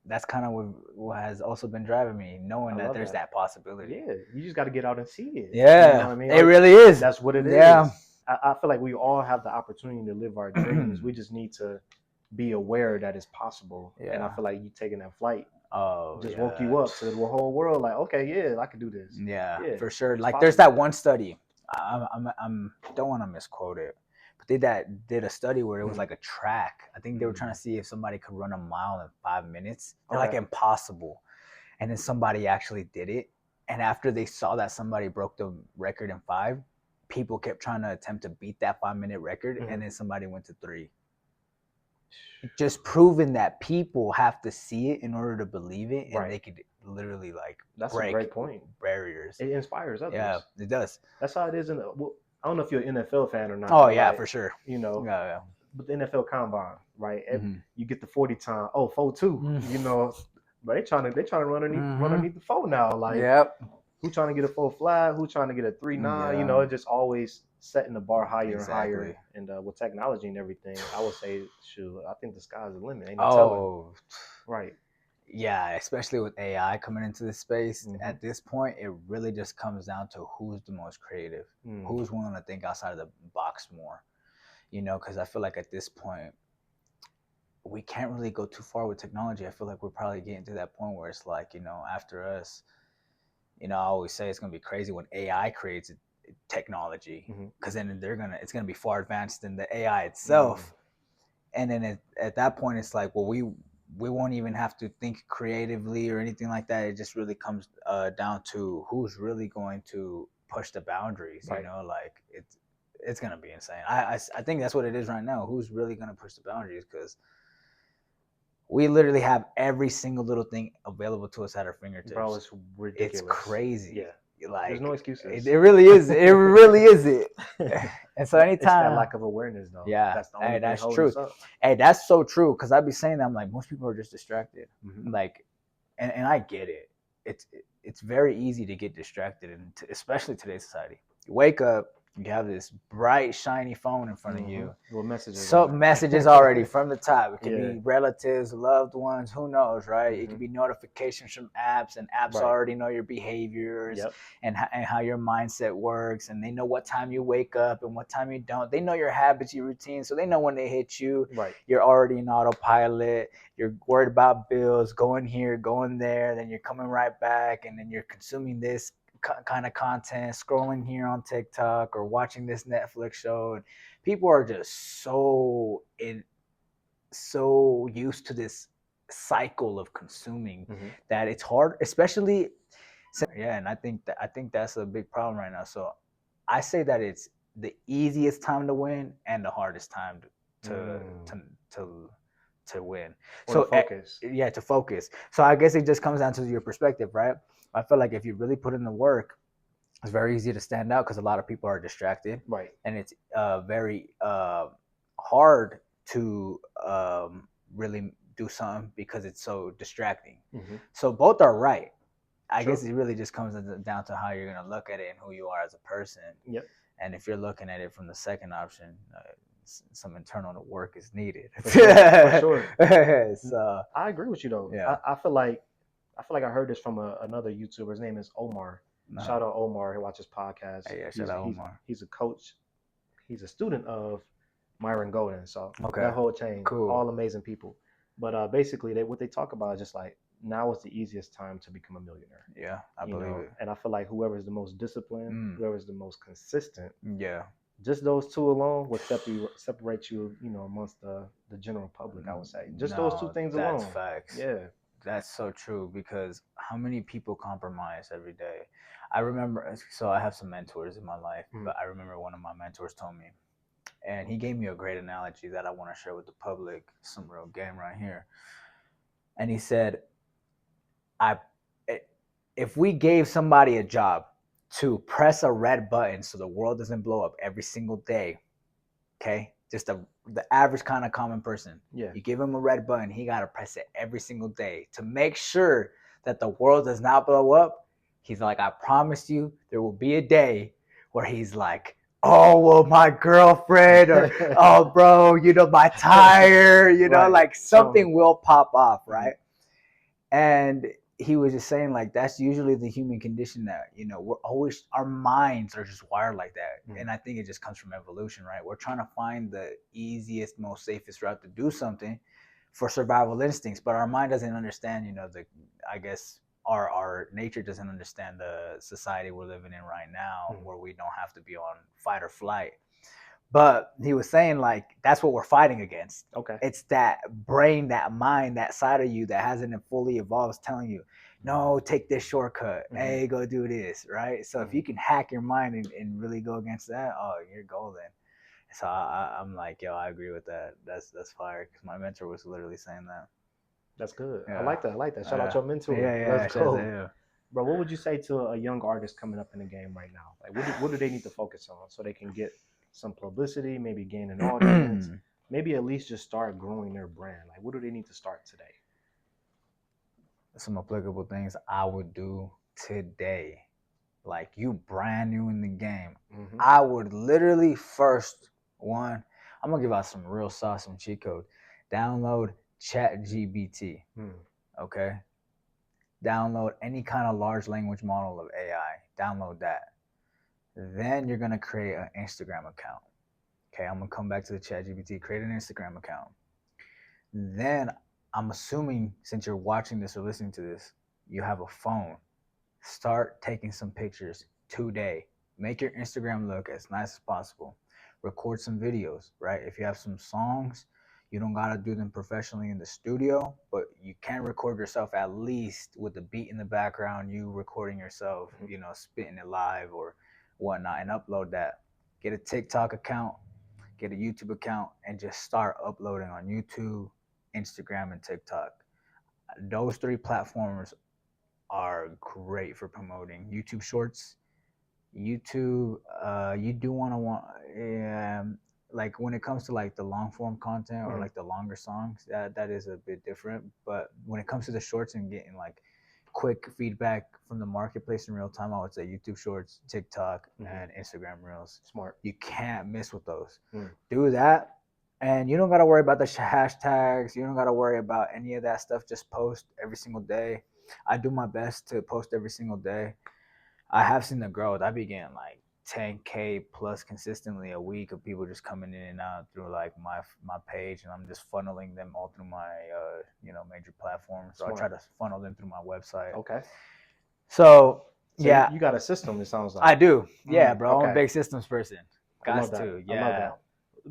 Speaker 2: that's kind of what has also been driving me, knowing that there's that possibility.
Speaker 1: Yeah, you just got to get out and see it.
Speaker 2: Yeah,
Speaker 1: you know what I mean?
Speaker 2: It really is.
Speaker 1: That's what it is. I feel like we all have the opportunity to live our dreams. We just need to be aware that it's possible. And I feel like you taking that flight just woke you up to the whole world. Like, okay, yeah, I can do this.
Speaker 2: Yeah, for sure. Like, possible. There's that one study. I don't want to misquote it, but they did a study where it was like a track. I think they were trying to see if somebody could run a mile in 5 minutes. They're like, impossible. And then somebody actually did it. And after they saw that somebody broke the record in 5, people kept trying to attempt to beat that 5-minute record, and then somebody went to 3. Just proving that people have to see it in order to believe it, and they could literally break
Speaker 1: a great point.
Speaker 2: Barriers.
Speaker 1: It inspires others.
Speaker 2: Yeah, it does.
Speaker 1: That's how it is. I don't know if you're an NFL fan or not.
Speaker 2: Oh yeah, for sure.
Speaker 1: You know, but the NFL Combine, right? You get the 40 time. 4.2. You know, but they trying to run underneath the 4 now. Like, who trying to get a 4 flag? Who trying to get a 3.9? You know, it just always setting the bar higher and higher. And with technology and everything, I would say, shoot, I think the sky's the limit. Ain't no telling. Right.
Speaker 2: Yeah, especially with AI coming into this space, at this point, it really just comes down to who's the most creative, who's willing to think outside of the box more. You know, because I feel like at this point, we can't really go too far with technology. I feel like we're probably getting to that point where it's like, you know, after us, you know, I always say it's going to be crazy when AI creates technology, because then it's going to be far advanced than the AI itself. And then at that point, it's like, well, we won't even have to think creatively or anything like that. It just really comes down to who's really going to push the boundaries. You know, like it's going to be insane. I think that's what it is right now. Who's really going to push the boundaries? Because we literally have every single little thing available to us at our fingertips.
Speaker 1: Bro, it's ridiculous.
Speaker 2: It's crazy.
Speaker 1: Yeah.
Speaker 2: Like,
Speaker 1: there's no excuses.
Speaker 2: It really is. It really is it. And so anytime,
Speaker 1: it's that lack of awareness, though.
Speaker 2: Yeah,
Speaker 1: that's the only
Speaker 2: that's
Speaker 1: thing
Speaker 2: true. Hey, that's so true. Because I'd be saying that, I'm like, most people are just distracted. Like, and I get it. It's very easy to get distracted, and especially today's society. You wake up, you have this bright, shiny phone in front of you.
Speaker 1: Well, messages.
Speaker 2: So messages already from the top. It could be relatives, loved ones, who knows, right? It could be notifications from apps, and apps already know your behaviors and how your mindset works, and they know what time you wake up and what time you don't. They know your habits, your routines, so they know when they hit you. You're already in autopilot. You're worried about bills, going here, going there, then you're coming right back, and then you're consuming this kind of content, scrolling here on TikTok or watching this Netflix show, and people are just so used to this cycle of consuming that it's hard, especially and I think that's a big problem right now. So I say that it's the easiest time to win and the hardest time to win.
Speaker 1: Or so to focus.
Speaker 2: To focus. So I guess it just comes down to your perspective, right? I feel like if you really put in the work, it's very easy to stand out because a lot of people are distracted.
Speaker 1: Right.
Speaker 2: And it's very hard to really do something because it's so distracting. So both are right. I guess it really just comes down to how you're going to look at it and who you are as a person.
Speaker 1: Yep.
Speaker 2: And if you're looking at it from the second option, some internal work is needed.
Speaker 1: For sure.
Speaker 2: So
Speaker 1: I agree with you, though.
Speaker 2: Yeah.
Speaker 1: I feel like I heard this from another YouTuber. His name is Omar. Shout out Omar. He watches podcasts.
Speaker 2: Hey, shout out Omar.
Speaker 1: He's a coach. He's a student of Myron Golden. So that whole chain, all amazing people. But basically, what they talk about is just like, now is the easiest time to become a millionaire.
Speaker 2: Yeah, I believe it.
Speaker 1: And I feel like whoever is the most disciplined, whoever is the most consistent, Just those two alone would separate you, you know, amongst the general public. I would say just those two
Speaker 2: No,
Speaker 1: things
Speaker 2: that's
Speaker 1: alone.
Speaker 2: facts.
Speaker 1: Yeah.
Speaker 2: That's so true because how many people compromise every day? I remember, so I have some mentors in my life,
Speaker 1: Mm.
Speaker 2: but I remember one of my mentors told me, and he gave me a great analogy that I want to share with the public, some real game right here. And he said, I, if we gave somebody a job to press a red button so the world doesn't blow up every single day, okay, just the average kind of common person,
Speaker 1: Yeah.
Speaker 2: you give him a red button, he got to press it every single day to make sure that the world does not blow up. He's like, I promise you there will be a day where he's like, oh well, my girlfriend, or oh bro, you know, my tire, you know,
Speaker 1: Right.
Speaker 2: like something will pop off,
Speaker 1: Mhm.
Speaker 2: right? And he was just saying like that's usually the human condition, that you know we're always, our minds are just wired like that.
Speaker 1: Mhm.
Speaker 2: And I think it just comes from evolution, right? We're trying to find the easiest, most safest route to do something for survival instincts, but our mind doesn't understand, you know, the, I guess our nature doesn't understand the society we're living in right now,
Speaker 1: Mhm.
Speaker 2: where we don't have to be on fight or flight. But he was saying like that's what we're fighting against.
Speaker 1: Okay.
Speaker 2: It's that brain, that mind, that side of you that hasn't fully evolved is telling you, no, take this shortcut.
Speaker 1: Mhm.
Speaker 2: Hey, go do this, right? So if
Speaker 1: Mhm.
Speaker 2: you can hack your mind and really go against that, oh, you're golden. So I'm like, yo, I agree with that. That's fire. Because my mentor was literally saying that.
Speaker 1: That's good. I
Speaker 2: Yeah.
Speaker 1: like that. I like that. Shout out your
Speaker 2: Yeah,
Speaker 1: mentor. Let's
Speaker 2: yeah. Shout out to
Speaker 1: go.
Speaker 2: him.
Speaker 1: Bro, what would you say to a young artist coming up in the game right now? Like, what do they need to focus on so they can get some publicity, maybe gain an audience, maybe at least just start growing their brand? Like, what do they need to start today?
Speaker 2: Some applicable things I would do today. Like you brand new in the game,
Speaker 1: Mm-hmm.
Speaker 2: I would literally first one, I'm gonna give out some real sauce, some cheat code. Download Chat GBT.
Speaker 1: Mm.
Speaker 2: Okay. Download any kind of large language model of AI. Download that. Then you're gonna create an Instagram account. Okay, I'm gonna come back to the Chat GBT, create an Instagram account. Then I'm assuming since you're watching this or listening to this, you have a phone. Start taking some pictures today. Make your Instagram look as nice as possible. Record some videos, right? If you have some songs, you don't gotta do them professionally in the studio, but you can record yourself at least with the beat in the background, you recording yourself,
Speaker 1: Mm-hmm.
Speaker 2: you know, spitting it live or whatnot, and upload that. Get a TikTok account, get a YouTube account, and just start uploading on YouTube, Instagram, and TikTok. Those three platforms are great for promoting. YouTube Shorts, YouTube, you do want like when it comes to like the long form content or
Speaker 1: Mm-hmm.
Speaker 2: like the longer songs, that is a bit different. But when it comes to the shorts and getting like quick feedback from the marketplace in real time, I would say YouTube Shorts, TikTok,
Speaker 1: Mm-hmm.
Speaker 2: and Instagram Reels.
Speaker 1: Smart.
Speaker 2: You can't miss with those.
Speaker 1: Mm.
Speaker 2: Do that. And you don't got to worry about the hashtags. You don't got to worry about any of that stuff. Just post every single day. I do my best to post every single day. I have seen the growth. I be getting like 10K plus consistently a week of people just coming in and out through like my page, and I'm just funneling them all through my you know, major platforms. So I try
Speaker 1: Smart.
Speaker 2: to funnel them through my website.
Speaker 1: Okay.
Speaker 2: So
Speaker 1: So
Speaker 2: yeah,
Speaker 1: you got a system, it sounds
Speaker 2: I
Speaker 1: like.
Speaker 2: do. Yeah,
Speaker 1: Mm.
Speaker 2: bro. I'm a
Speaker 1: Okay.
Speaker 2: big systems person.
Speaker 1: I love
Speaker 2: Got
Speaker 1: that.
Speaker 2: to.
Speaker 1: I love
Speaker 2: Yeah.
Speaker 1: that.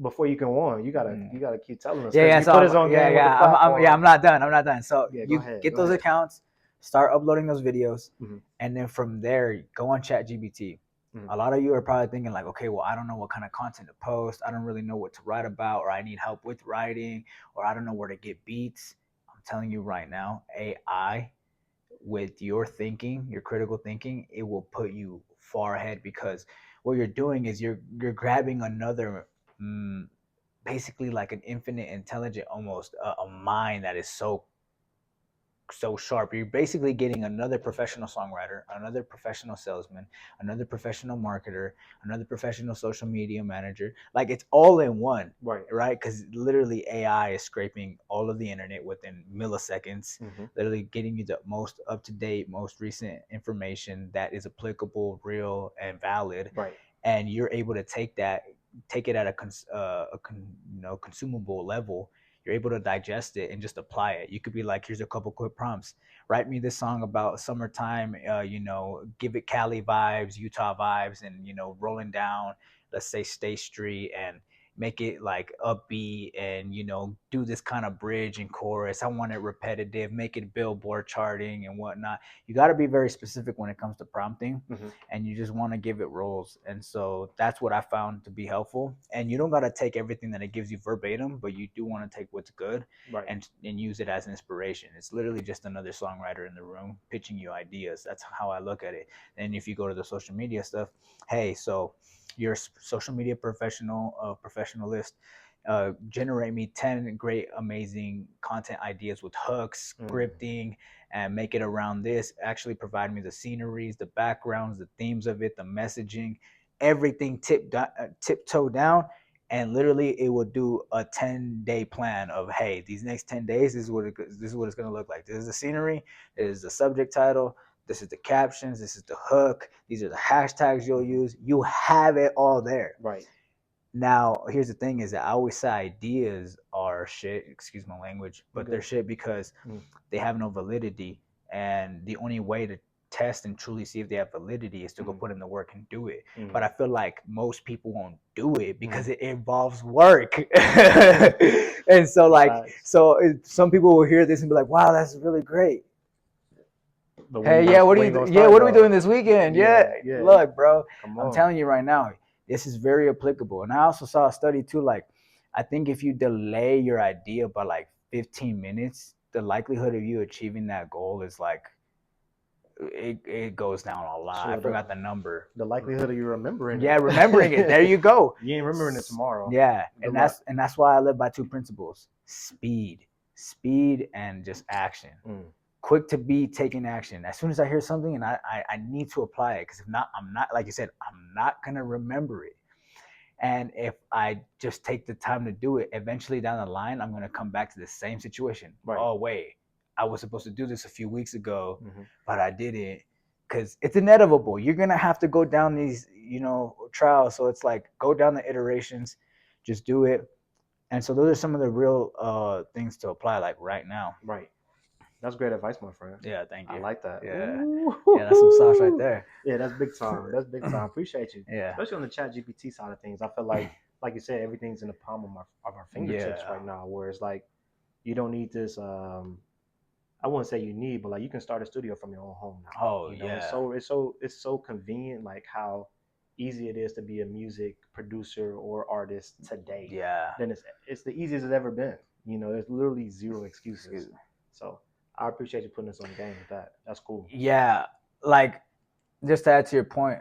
Speaker 1: Before you can on,
Speaker 2: Mm.
Speaker 1: you gotta keep telling us
Speaker 2: Yeah,
Speaker 1: because
Speaker 2: yeah.
Speaker 1: you put us
Speaker 2: So
Speaker 1: on
Speaker 2: yeah,
Speaker 1: game with the
Speaker 2: yeah. I'm
Speaker 1: platform.
Speaker 2: not done. I'm not done. So
Speaker 1: Yeah, go
Speaker 2: you
Speaker 1: ahead.
Speaker 2: get
Speaker 1: Go
Speaker 2: those
Speaker 1: ahead.
Speaker 2: accounts, start uploading those videos,
Speaker 1: Mhm.
Speaker 2: and then from there, go on ChatGPT.
Speaker 1: Mhm.
Speaker 2: A lot of you are probably thinking like, okay, well, I don't know what kind of content to post. I don't really know what to write about, or I need help with writing, or I don't know where to get beats. I'm telling you right now, AI, with your thinking, your critical thinking, it will put you far ahead, because what you're doing is you're grabbing another, basically like an infinite intelligent, almost a mind that is so sharp. You're basically getting another professional songwriter, another professional salesman, another professional marketer, another professional social media manager. Like it's all in one,
Speaker 1: Right.
Speaker 2: right? Because literally AI is scraping all of the internet within milliseconds,
Speaker 1: Mm-hmm.
Speaker 2: literally getting you the most up to date, most recent information that is applicable, real, and valid.
Speaker 1: Right.
Speaker 2: And you're able to take that, take it at a, you know, consumable level. you're able to digest it and just apply it. You could be like, here's a couple quick prompts. Write me this song about summertime, give it Cali vibes, Utah vibes, and rolling down, let's say State Street, and make it like upbeat, and do this kind of bridge and chorus. I want it repetitive, make it Billboard charting and whatnot. You got to be very specific when it comes to prompting, and you just want to give it roles. And so that's what I found to be helpful. And you don't got to take everything that it gives you verbatim, but you do want to take what's good, and use it as inspiration. It's literally just another songwriter in the room pitching you ideas. That's how I look at it. And if you go to the social media stuff, hey, so you're a social media professionalist, generate me 10 great amazing content ideas with hooks, scripting, and make it around this. Actually provide me the sceneries, the backgrounds, the themes of it, the messaging, everything tiptoe down. And literally it will do a 10-day plan of, hey, these next 10 days, this is what it's going to look like. This is the scenery, this is the subject title, this is the captions, this is the hook, these are the hashtags you'll use. You have it all there.
Speaker 1: Right.
Speaker 2: Now, here's the thing is that I always say ideas are shit, excuse my language, but they're shit because they have no validity. And the only way to test and truly see if they have validity is to go put in the work and do it. But I feel like most people won't do it because it involves work. And so some people will hear this and be like, wow, that's really great. But hey, what are we doing this weekend? Yeah. Look, bro, I'm telling you right now, this is very applicable. And I also saw a study too, like, I think if you delay your idea by like 15 minutes, the likelihood of you achieving that goal is like, it goes down a lot. I forgot the number.
Speaker 1: The likelihood of you remembering it.
Speaker 2: Yeah, remembering it. There you go.
Speaker 1: You ain't remembering it tomorrow.
Speaker 2: Yeah, and that's why I live by two principles: speed, and just action. Quick to be taking action. As soon as I hear something and I need to apply it, because if not, I'm not, like you said, I'm not gonna remember it. And if I just take the time to do it, eventually down the line, I'm gonna come back to the same situation. Right. Oh wait, I was supposed to do this a few weeks ago, but I didn't, because it's inevitable. You're gonna have to go down these, trials. So it's like, go down the iterations, just do it. And so those are some of the real things to apply, like right now.
Speaker 1: Right. That's great advice, my friend.
Speaker 2: Yeah, thank you.
Speaker 1: I like that.
Speaker 2: Yeah, yeah, that's some sauce right there.
Speaker 1: Yeah, that's big time. That's big time. Appreciate you.
Speaker 2: Yeah.
Speaker 1: Especially on the ChatGPT side of things. I feel like you said, everything's in the palm of our fingertips right now. Where it's like, you don't need this. I wouldn't say you need, but like, you can start a studio from your own home now.
Speaker 2: Oh, yeah.
Speaker 1: It's so convenient, like how easy it is to be a music producer or artist today.
Speaker 2: Yeah.
Speaker 1: Then it's the easiest it's ever been. There's literally zero excuses. So I appreciate you putting us on the game with that. That's cool.
Speaker 2: Yeah, like, just to add to your point,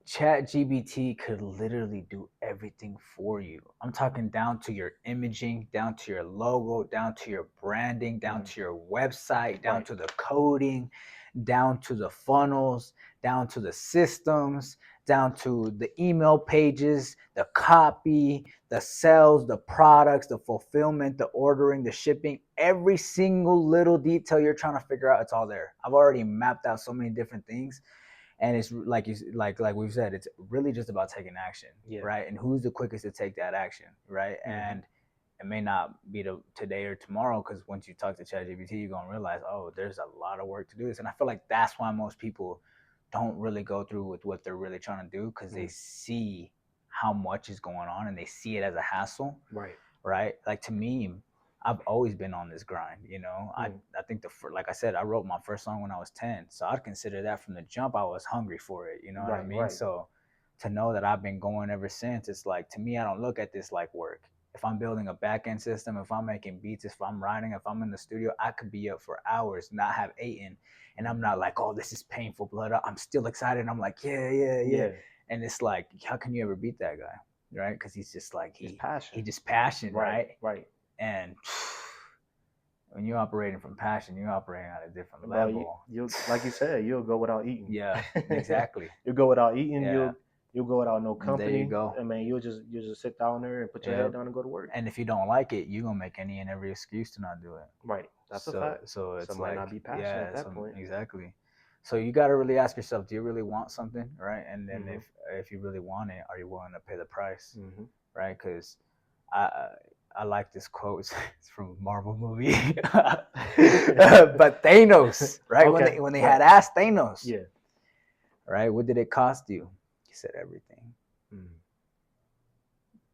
Speaker 2: ChatGPT could literally do everything for you. I'm talking down to your imaging, down to your logo, down to your branding, down to your website, down to the coding, down to the funnels, down to the systems, down to the email pages, the copy, the sales, the products, the fulfillment, the ordering, the shipping, every single little detail you're trying to figure out, it's all there. I've already mapped out so many different things. And it's like we've said, it's really just about taking action, right? And who's the quickest to take that action, right? And it may not be today or tomorrow, because once you talk to ChatGPT, you're gonna realize, oh, there's a lot of work to do this. And I feel like that's why most people don't really go through with what they're really trying to do, because they see how much is going on and they see it as a hassle, right? Like, to me, I've always been on this grind, I think like I said, I wrote my first song when I was 10. So I'd consider that from the jump, I was hungry for it. You know what I mean? Right. So to know that I've been going ever since, it's like, to me, I don't look at this like work. If I'm building a back end system, if I'm making beats, if I'm writing, if I'm in the studio, I could be up for hours, not have eaten. And I'm not like, oh, this is painful, blood. I'm still excited. I'm like, yeah. And it's like, how can you ever beat that guy? Right? Because he's just like, he's just passion, right?
Speaker 1: Right.
Speaker 2: And when you're operating from passion, you're operating at a different level.
Speaker 1: You like you said, you'll go without eating.
Speaker 2: Yeah, exactly.
Speaker 1: You'll go without eating. Yeah. You'll go without no company.
Speaker 2: There you go.
Speaker 1: I mean, you'll just sit down there and put your head down and go to work.
Speaker 2: And if you don't like it, you're gonna make any and every excuse to not do it.
Speaker 1: Right. That's a fact.
Speaker 2: So it's
Speaker 1: might not be passionate at that point.
Speaker 2: Exactly. So you got to really ask yourself, do you really want something, right? And then if you really want it, are you willing to pay the price, right? Because I like this quote. It's from a Marvel movie. But Thanos, right?
Speaker 1: Okay,
Speaker 2: When they
Speaker 1: right.
Speaker 2: had asked Thanos,
Speaker 1: Yeah.
Speaker 2: right, what did it cost you? He said everything.
Speaker 1: Mm.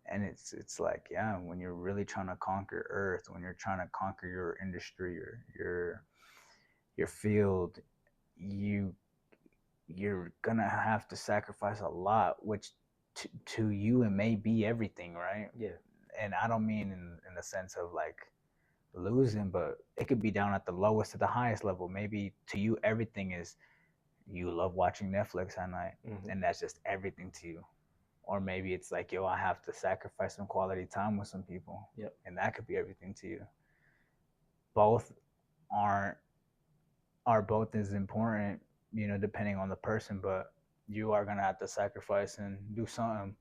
Speaker 2: And it's like, yeah, when you're really trying to conquer Earth, when you're trying to conquer your industry or your field, you you're gonna have to sacrifice a lot, which to you it may be everything, right?
Speaker 1: Yeah.
Speaker 2: And I don't mean in the sense of like losing, but it could be down at the lowest to the highest level. Maybe to you everything is you love watching Netflix at night,
Speaker 1: Mhm.
Speaker 2: and that's just everything to you. Or maybe it's like, yo, I have to sacrifice some quality time with some people,
Speaker 1: Yep.
Speaker 2: and that could be everything to you. Both aren't are both as important, depending on the person, but you are gonna have to sacrifice and do something.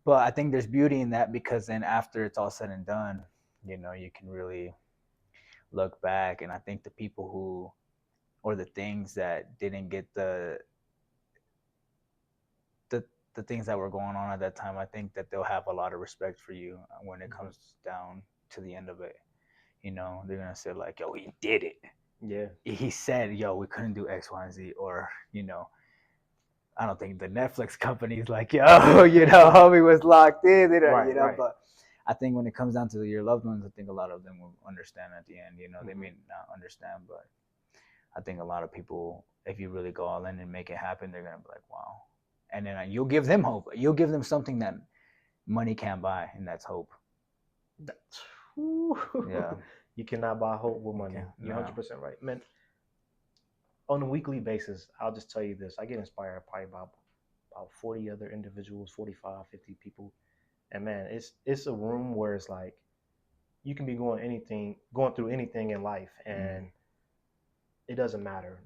Speaker 2: But I think there's beauty in that because then after it's all said and done, you can really look back, and I think the people who or the things that didn't get the the things that were going on at that time, I think that they'll have a lot of respect for you when it
Speaker 1: Mhm.
Speaker 2: comes down to the end of it. They're gonna say like, "Yo, he did it.
Speaker 1: Yeah.
Speaker 2: He said, yo, we couldn't do X, Y, and Z," or I don't think the Netflix company's like, yo, homie was locked in,
Speaker 1: Right. Right.
Speaker 2: but I think when it comes down to your loved ones, I think a lot of them will understand at the end. They
Speaker 1: Mhm.
Speaker 2: may not understand, but I think a lot of people, if you really go all in and make it happen, they're gonna be like, wow. And then you'll give them hope. You'll give them something that money can't buy, and that's hope.
Speaker 1: That-
Speaker 2: Yeah.
Speaker 1: You cannot buy hope with money.
Speaker 2: Okay.
Speaker 1: You're
Speaker 2: No.
Speaker 1: 100% right, man. On a weekly basis, I'll just tell you this: I get inspired probably about 40 other individuals, 45, 50 people, and man, it's a room where it's like you can be going through anything in life,
Speaker 2: Mm.
Speaker 1: and it doesn't matter.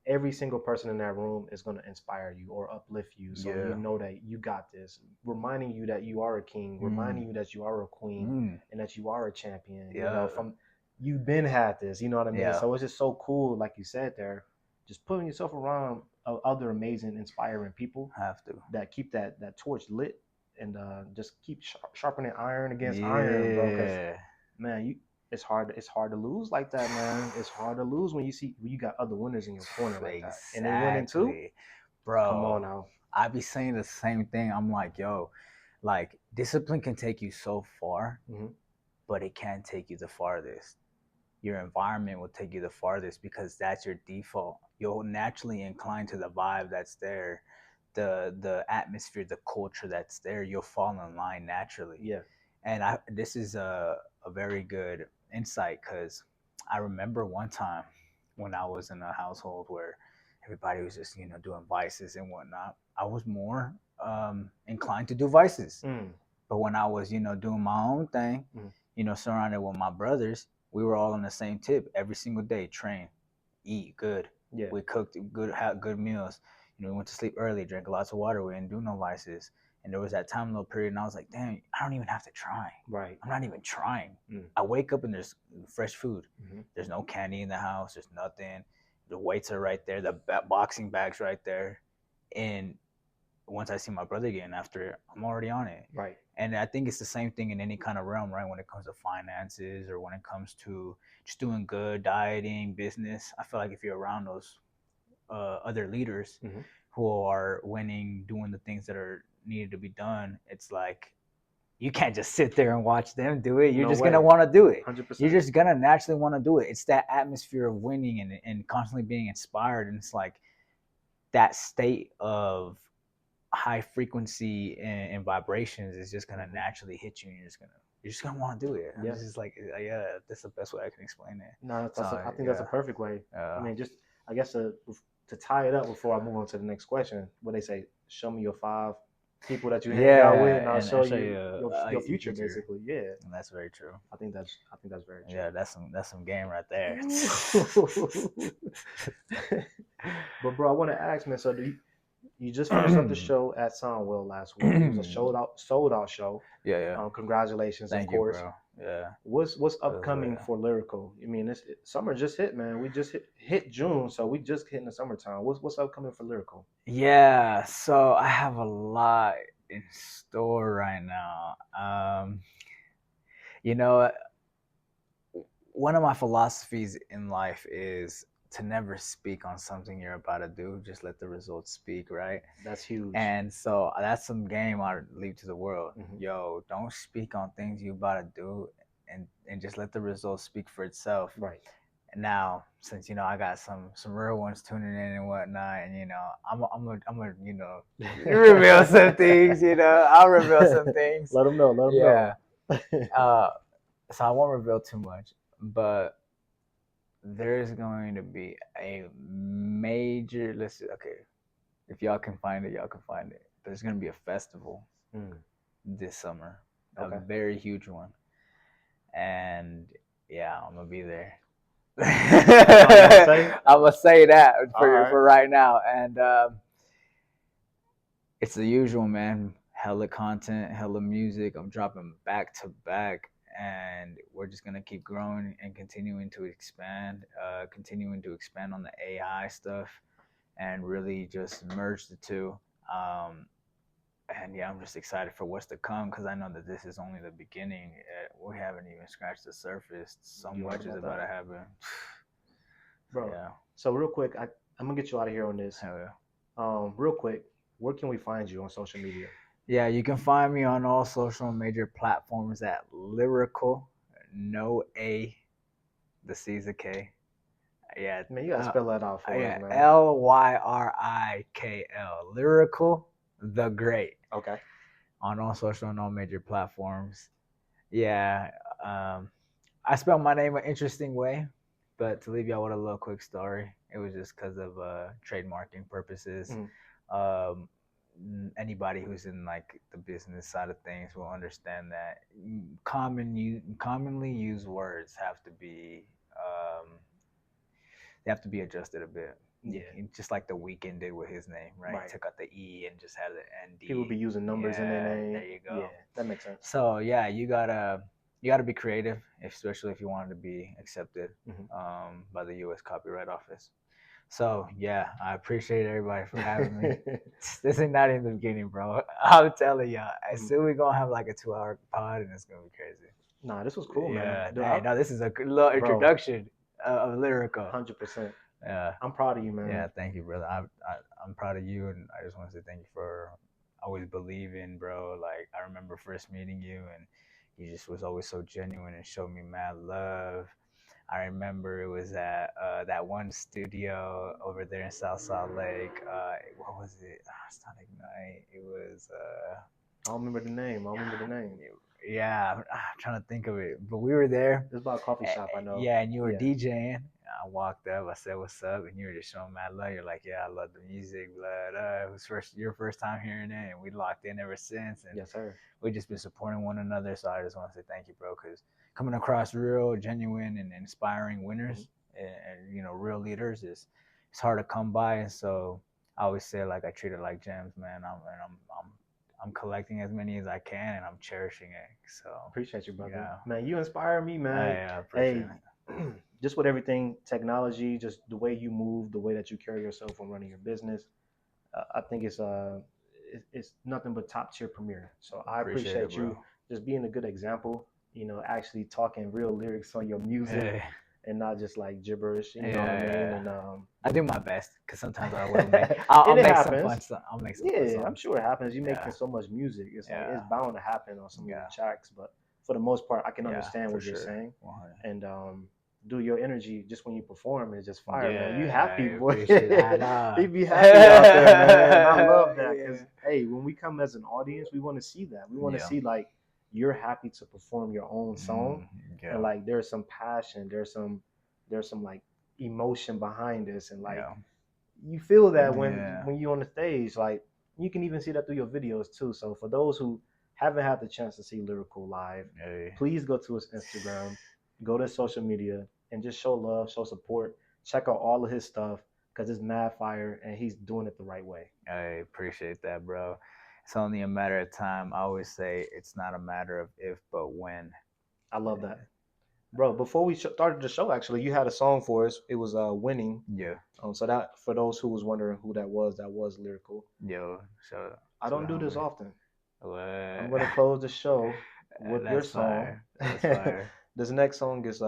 Speaker 1: Every single person in that room is going to inspire you or uplift you, so you
Speaker 2: Yeah.
Speaker 1: know that you got this, reminding you that you are a king, reminding
Speaker 2: Mm.
Speaker 1: you that you are a queen,
Speaker 2: Mm.
Speaker 1: and that you are a champion.
Speaker 2: Yeah.
Speaker 1: From you've been had this, you know what I mean.
Speaker 2: Yeah.
Speaker 1: So it's just so cool, like you said there, just putting yourself around other amazing, inspiring people
Speaker 2: Have to.
Speaker 1: that keep that torch lit and just keep sharpening iron against iron, bro. Because
Speaker 2: Yeah.
Speaker 1: man, it's hard to lose like that, man. It's hard to lose when you got other winners in your corner like that, and they winning too.
Speaker 2: Exactly.
Speaker 1: Come
Speaker 2: Bro,
Speaker 1: on now.
Speaker 2: I be saying the same thing. I'm like, yo, like discipline can take you so far,
Speaker 1: Hmm.
Speaker 2: but it can't take you the farthest. Your environment will take you the farthest because that's your default. You'll naturally incline to the vibe that's there, the atmosphere, the culture that's there. You'll fall in line naturally.
Speaker 1: Yeah.
Speaker 2: And this is a very good insight because I remember one time when I was in a household where everybody was just doing vices and whatnot. I was more inclined to do vices,
Speaker 1: Mm.
Speaker 2: but when I was doing my own thing,
Speaker 1: Mm.
Speaker 2: surrounded with my brothers, we were all on the same tip every single day. Train, eat good.
Speaker 1: Yeah.
Speaker 2: We cooked good, had good meals. We went to sleep early, drank lots of water. We didn't do no vices. And there was that time little period, and I was like, damn, I don't even have to try.
Speaker 1: Right.
Speaker 2: I'm not even trying.
Speaker 1: Mm.
Speaker 2: I wake up and there's fresh food.
Speaker 1: Hmm.
Speaker 2: There's no candy in the house. There's nothing. The weights are right there. The boxing bags right there. And once I see my brother again after, I'm already on it.
Speaker 1: Right.
Speaker 2: And I think it's the same thing in any kind of realm, right? When it comes to finances or when it comes to just doing good, dieting, business. I feel like if you're around those other leaders
Speaker 1: Hmm.
Speaker 2: who are winning, doing the things that are needed to be done, it's like you can't just sit there and watch them do it. You're
Speaker 1: No
Speaker 2: just gonna
Speaker 1: way.
Speaker 2: want to do it. You're
Speaker 1: 100%.
Speaker 2: just gonna naturally want to do it. It's that atmosphere of winning and constantly being inspired, and it's like that state of high frequency and vibrations is just gonna naturally hit you, and you're just gonna want to do it.
Speaker 1: Yeah.
Speaker 2: It's just like, yeah, that's the best way I can explain it.
Speaker 1: No,
Speaker 2: So
Speaker 1: I think that's a
Speaker 2: yeah,
Speaker 1: perfect way. I
Speaker 2: uh,
Speaker 1: mean, just I guess to tie it up before I move on to the next question, what they say, show me your 5 people that you hang out with,
Speaker 2: yeah,
Speaker 1: and I'll
Speaker 2: and
Speaker 1: show
Speaker 2: show
Speaker 1: you
Speaker 2: you
Speaker 1: your
Speaker 2: your
Speaker 1: future,
Speaker 2: future,
Speaker 1: basically. Yeah,
Speaker 2: and that's very true.
Speaker 1: I think that's very true.
Speaker 2: Yeah, that's some game right there.
Speaker 1: But bro, I want to ask, man. So you just finished up the show at Soundwell last week? It was a sold out show.
Speaker 2: Yeah, yeah.
Speaker 1: Congratulations, of
Speaker 2: Thank you,
Speaker 1: course.
Speaker 2: bro. Yeah,
Speaker 1: What's
Speaker 2: it was
Speaker 1: upcoming for Lyrical? I mean, summer just hit, man. We just hit June, so we just hitting the summertime. What's upcoming for Lyrical?
Speaker 2: yeah. So I have a lot in store right now. You know, one of my philosophies in life is to never speak on something you're about to do. Just let the results speak, right?
Speaker 1: That's huge.
Speaker 2: And so that's some game I leave to the world.
Speaker 1: Hmm.
Speaker 2: Yo, don't speak on things you about to do, and just let the results speak for itself.
Speaker 1: Right.
Speaker 2: And now, since I got some real ones tuning in and whatnot, and I'm a reveal some things. I'll reveal some things.
Speaker 1: Let them know. Let them
Speaker 2: Yeah.
Speaker 1: know.
Speaker 2: Uh, so I won't reveal too much, but there's going to be a major. Okay, if y'all can find it, y'all can find it. There's going to be a festival
Speaker 1: Mm.
Speaker 2: this summer, a
Speaker 1: Okay.
Speaker 2: very huge one, and yeah, I'm gonna be there.
Speaker 1: gonna say?
Speaker 2: I'm gonna say that
Speaker 1: All right.
Speaker 2: for right now, and it's the usual, man. Hella content, hella music. I'm dropping back to back, and we're just gonna keep growing and continuing to expand on the AI stuff, and really just merge the two. Um, and yeah, I'm just excited for what's to come because I know that this is only the beginning. We haven't even scratched the surface. So
Speaker 1: You right
Speaker 2: much is
Speaker 1: about
Speaker 2: about to
Speaker 1: that,
Speaker 2: happen.
Speaker 1: bro.
Speaker 2: Yeah,
Speaker 1: So real quick, I'm gonna get you out of here on this.
Speaker 2: hell yeah.
Speaker 1: Real quick, where can we find you on social media?
Speaker 2: Yeah, you can find me on all social major platforms at Lyrical. No A, the C's a K. Yeah,
Speaker 1: Man, you gotta spell that out for us,
Speaker 2: yeah,
Speaker 1: man.
Speaker 2: LYRIKL. Lyrical, the Great,
Speaker 1: Okay.
Speaker 2: on all social and all major platforms. Yeah, um, I spelled my name an interesting way, but to leave y'all with a little quick story, it was just because of trademarking purposes.
Speaker 1: Mm.
Speaker 2: Um, Anybody who's in like the business side of things will understand that commonly used words have to be they have to be adjusted a bit.
Speaker 1: Yeah.
Speaker 2: Just like the Weeknd did with his name, right?
Speaker 1: Right.
Speaker 2: He took out the E and just had the
Speaker 1: People be
Speaker 2: ND.
Speaker 1: using numbers in their
Speaker 2: Yeah,
Speaker 1: name.
Speaker 2: there you
Speaker 1: Yeah,
Speaker 2: go.
Speaker 1: that makes sense.
Speaker 2: So yeah, you gotta be creative, especially if you want to be accepted
Speaker 1: Hmm.
Speaker 2: by the U.S. Copyright Office. So yeah, I appreciate everybody for having me. This is not in the beginning, bro. I'm telling y'all, soon we gonna have like a 2-hour pod, and it's gonna be crazy.
Speaker 1: Nah, this was cool, man.
Speaker 2: Yeah,
Speaker 1: Dude,
Speaker 2: hey, no, this is a good little
Speaker 1: bro,
Speaker 2: introduction of Lyrical.
Speaker 1: 100%.
Speaker 2: Yeah,
Speaker 1: I'm proud of you,
Speaker 2: yeah,
Speaker 1: man.
Speaker 2: thank you, brother. I'm proud of you, and I just want to say thank you for always believing, bro. Like I remember first meeting you, and you just was always so genuine and showed me mad love. I remember it was at that one studio over there in South Salt Lake. What was it? It's not Ignite. It was
Speaker 1: I don't remember the name. I don't remember the name.
Speaker 2: yeah. I'm trying to think of it, but we were there.
Speaker 1: It's about a coffee shop, I know.
Speaker 2: Yeah, and you were
Speaker 1: Yeah.
Speaker 2: DJing. I walked up. I said, "What's up?" And you were just showing mad love. You're like, "Yeah, I love the music, but it was your first time hearing it, and we locked in ever since." And
Speaker 1: Yes, sir.
Speaker 2: we just been supporting one another. So I just want to say thank you, bro, because coming across real, genuine, and inspiring
Speaker 1: Hmm.
Speaker 2: winners and real leaders is it's hard to come by. And so I always say like I treat it like gems, man. I'm collecting as many as I can, and I'm cherishing it. So
Speaker 1: Appreciate you, brother.
Speaker 2: yeah,
Speaker 1: Man, you inspire me, man.
Speaker 2: I appreciate
Speaker 1: Hey,
Speaker 2: it.
Speaker 1: just with everything, technology, just the way you move, the way that you carry yourself when running your business, I think it's nothing but top tier premier. So I
Speaker 2: Appreciate it,
Speaker 1: appreciate
Speaker 2: bro.
Speaker 1: you just being a good example. Actually talking real lyrics on your music
Speaker 2: Hey,
Speaker 1: and not just like gibberish. You know what I
Speaker 2: yeah,
Speaker 1: mean?
Speaker 2: yeah.
Speaker 1: And
Speaker 2: I do my best because sometimes I will make. I'll
Speaker 1: and it
Speaker 2: make some
Speaker 1: happens.
Speaker 2: fun. I'll make some fun
Speaker 1: Yeah, I'm
Speaker 2: songs.
Speaker 1: sure it happens. You're making
Speaker 2: Yeah,
Speaker 1: so much music. It's like
Speaker 2: yeah,
Speaker 1: it's bound to happen on some of your
Speaker 2: yeah,
Speaker 1: tracks, but for the most part, I can
Speaker 2: yeah,
Speaker 1: understand
Speaker 2: for
Speaker 1: what you're
Speaker 2: sure.
Speaker 1: saying.
Speaker 2: 100.
Speaker 1: And do your energy just when you perform is just fire, man. You
Speaker 2: Yeah,
Speaker 1: happy,
Speaker 2: I
Speaker 1: boy.
Speaker 2: appreciate that.
Speaker 1: He be happy out there, man. And I love that because
Speaker 2: Yeah.
Speaker 1: hey, when we come as an audience, we want to see that. We want to
Speaker 2: Yeah.
Speaker 1: see like you're happy to perform your own song, and
Speaker 2: Yeah.
Speaker 1: like there's some passion, there's some like emotion behind this, and like
Speaker 2: Yeah.
Speaker 1: you feel that
Speaker 2: Yeah.
Speaker 1: when you're on the stage, like you can even see that through your videos too. So for those who haven't had the chance to see Lyrical live,
Speaker 2: Hey.
Speaker 1: please go to his Instagram, go to his social media, and just show love, show support. Check out all of his stuff because it's mad fire and he's doing it the right way.
Speaker 2: I appreciate that, bro. It's only a matter of time. I always say it's not a matter of if, but when.
Speaker 1: I love that, bro. Before we started the show, actually, you had a song for us. It was "Winning."
Speaker 2: Yeah.
Speaker 1: So that for those who was wondering who that was Lyrical.
Speaker 2: Yo. So
Speaker 1: I
Speaker 2: to
Speaker 1: don't
Speaker 2: the
Speaker 1: do this
Speaker 2: homie.
Speaker 1: often. I'm
Speaker 2: What?
Speaker 1: gonna close the show with your
Speaker 2: That's
Speaker 1: song.
Speaker 2: fire. That's fire.
Speaker 1: This next song is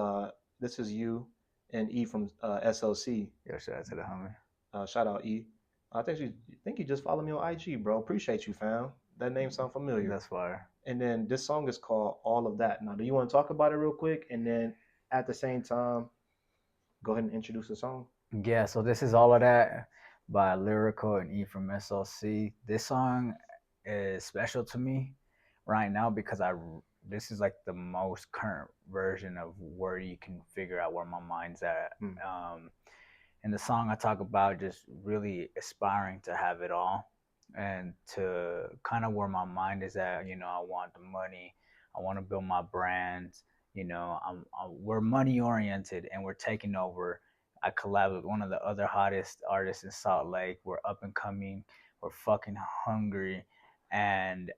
Speaker 1: this is you and E from SLC.
Speaker 2: Yo, shout out to the homie.
Speaker 1: Shout out E. I think you just followed me on IG, bro. Appreciate you, fam. That name sound familiar.
Speaker 2: That's fire.
Speaker 1: And then this song is called All of That. Now, do you want to talk about it real quick? And then at the same time, go ahead and introduce the song.
Speaker 2: Yeah, so this is all of that by Lyrical and E from SLC. This song is special to me right now because this is like the most current version of where you can figure out where my mind's at. In the song, I talk about just really aspiring to have it all and to kind of where my mind is at. You know, I want the money, I want to build my brands. You know, we're money oriented and we're taking over. I collab with one of the other hottest artists in Salt Lake. We're up and coming. We're fucking hungry, and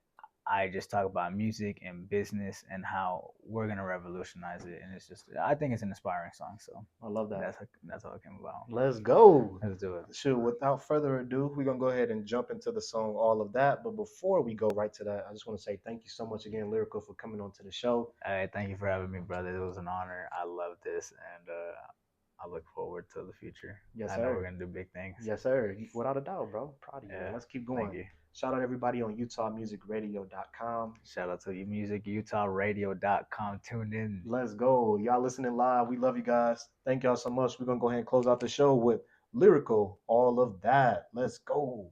Speaker 2: I just talk about music and business and how we're gonna revolutionize it. And it's just, I think it's an inspiring song. So
Speaker 1: I love that.
Speaker 2: that's how it came about.
Speaker 1: Let's go.
Speaker 2: Let's do it.
Speaker 1: Sure, without further ado, we're going to go ahead and jump into the song All of That. But before we go right to that, I just want to say thank you so much again, Lyrical, for coming on to the show.
Speaker 2: Hey, thank you for having me, brother. It was an honor. I love this, and I look forward to the future.
Speaker 1: Yes,
Speaker 2: I
Speaker 1: sir.
Speaker 2: know we're gonna do big things.
Speaker 1: Yes, sir. Without a doubt, bro. Proud of you.
Speaker 2: Yeah,
Speaker 1: Let's keep
Speaker 2: thank
Speaker 1: going.
Speaker 2: you.
Speaker 1: Shout out everybody on UtahMusicRadio.com.
Speaker 2: Shout out to you, music, UtahRadio.com. Tune in.
Speaker 1: Let's go. Y'all listening live. We love you guys. Thank y'all so much. We're going to go ahead and close out the show with Lyrical, All of That. Let's go.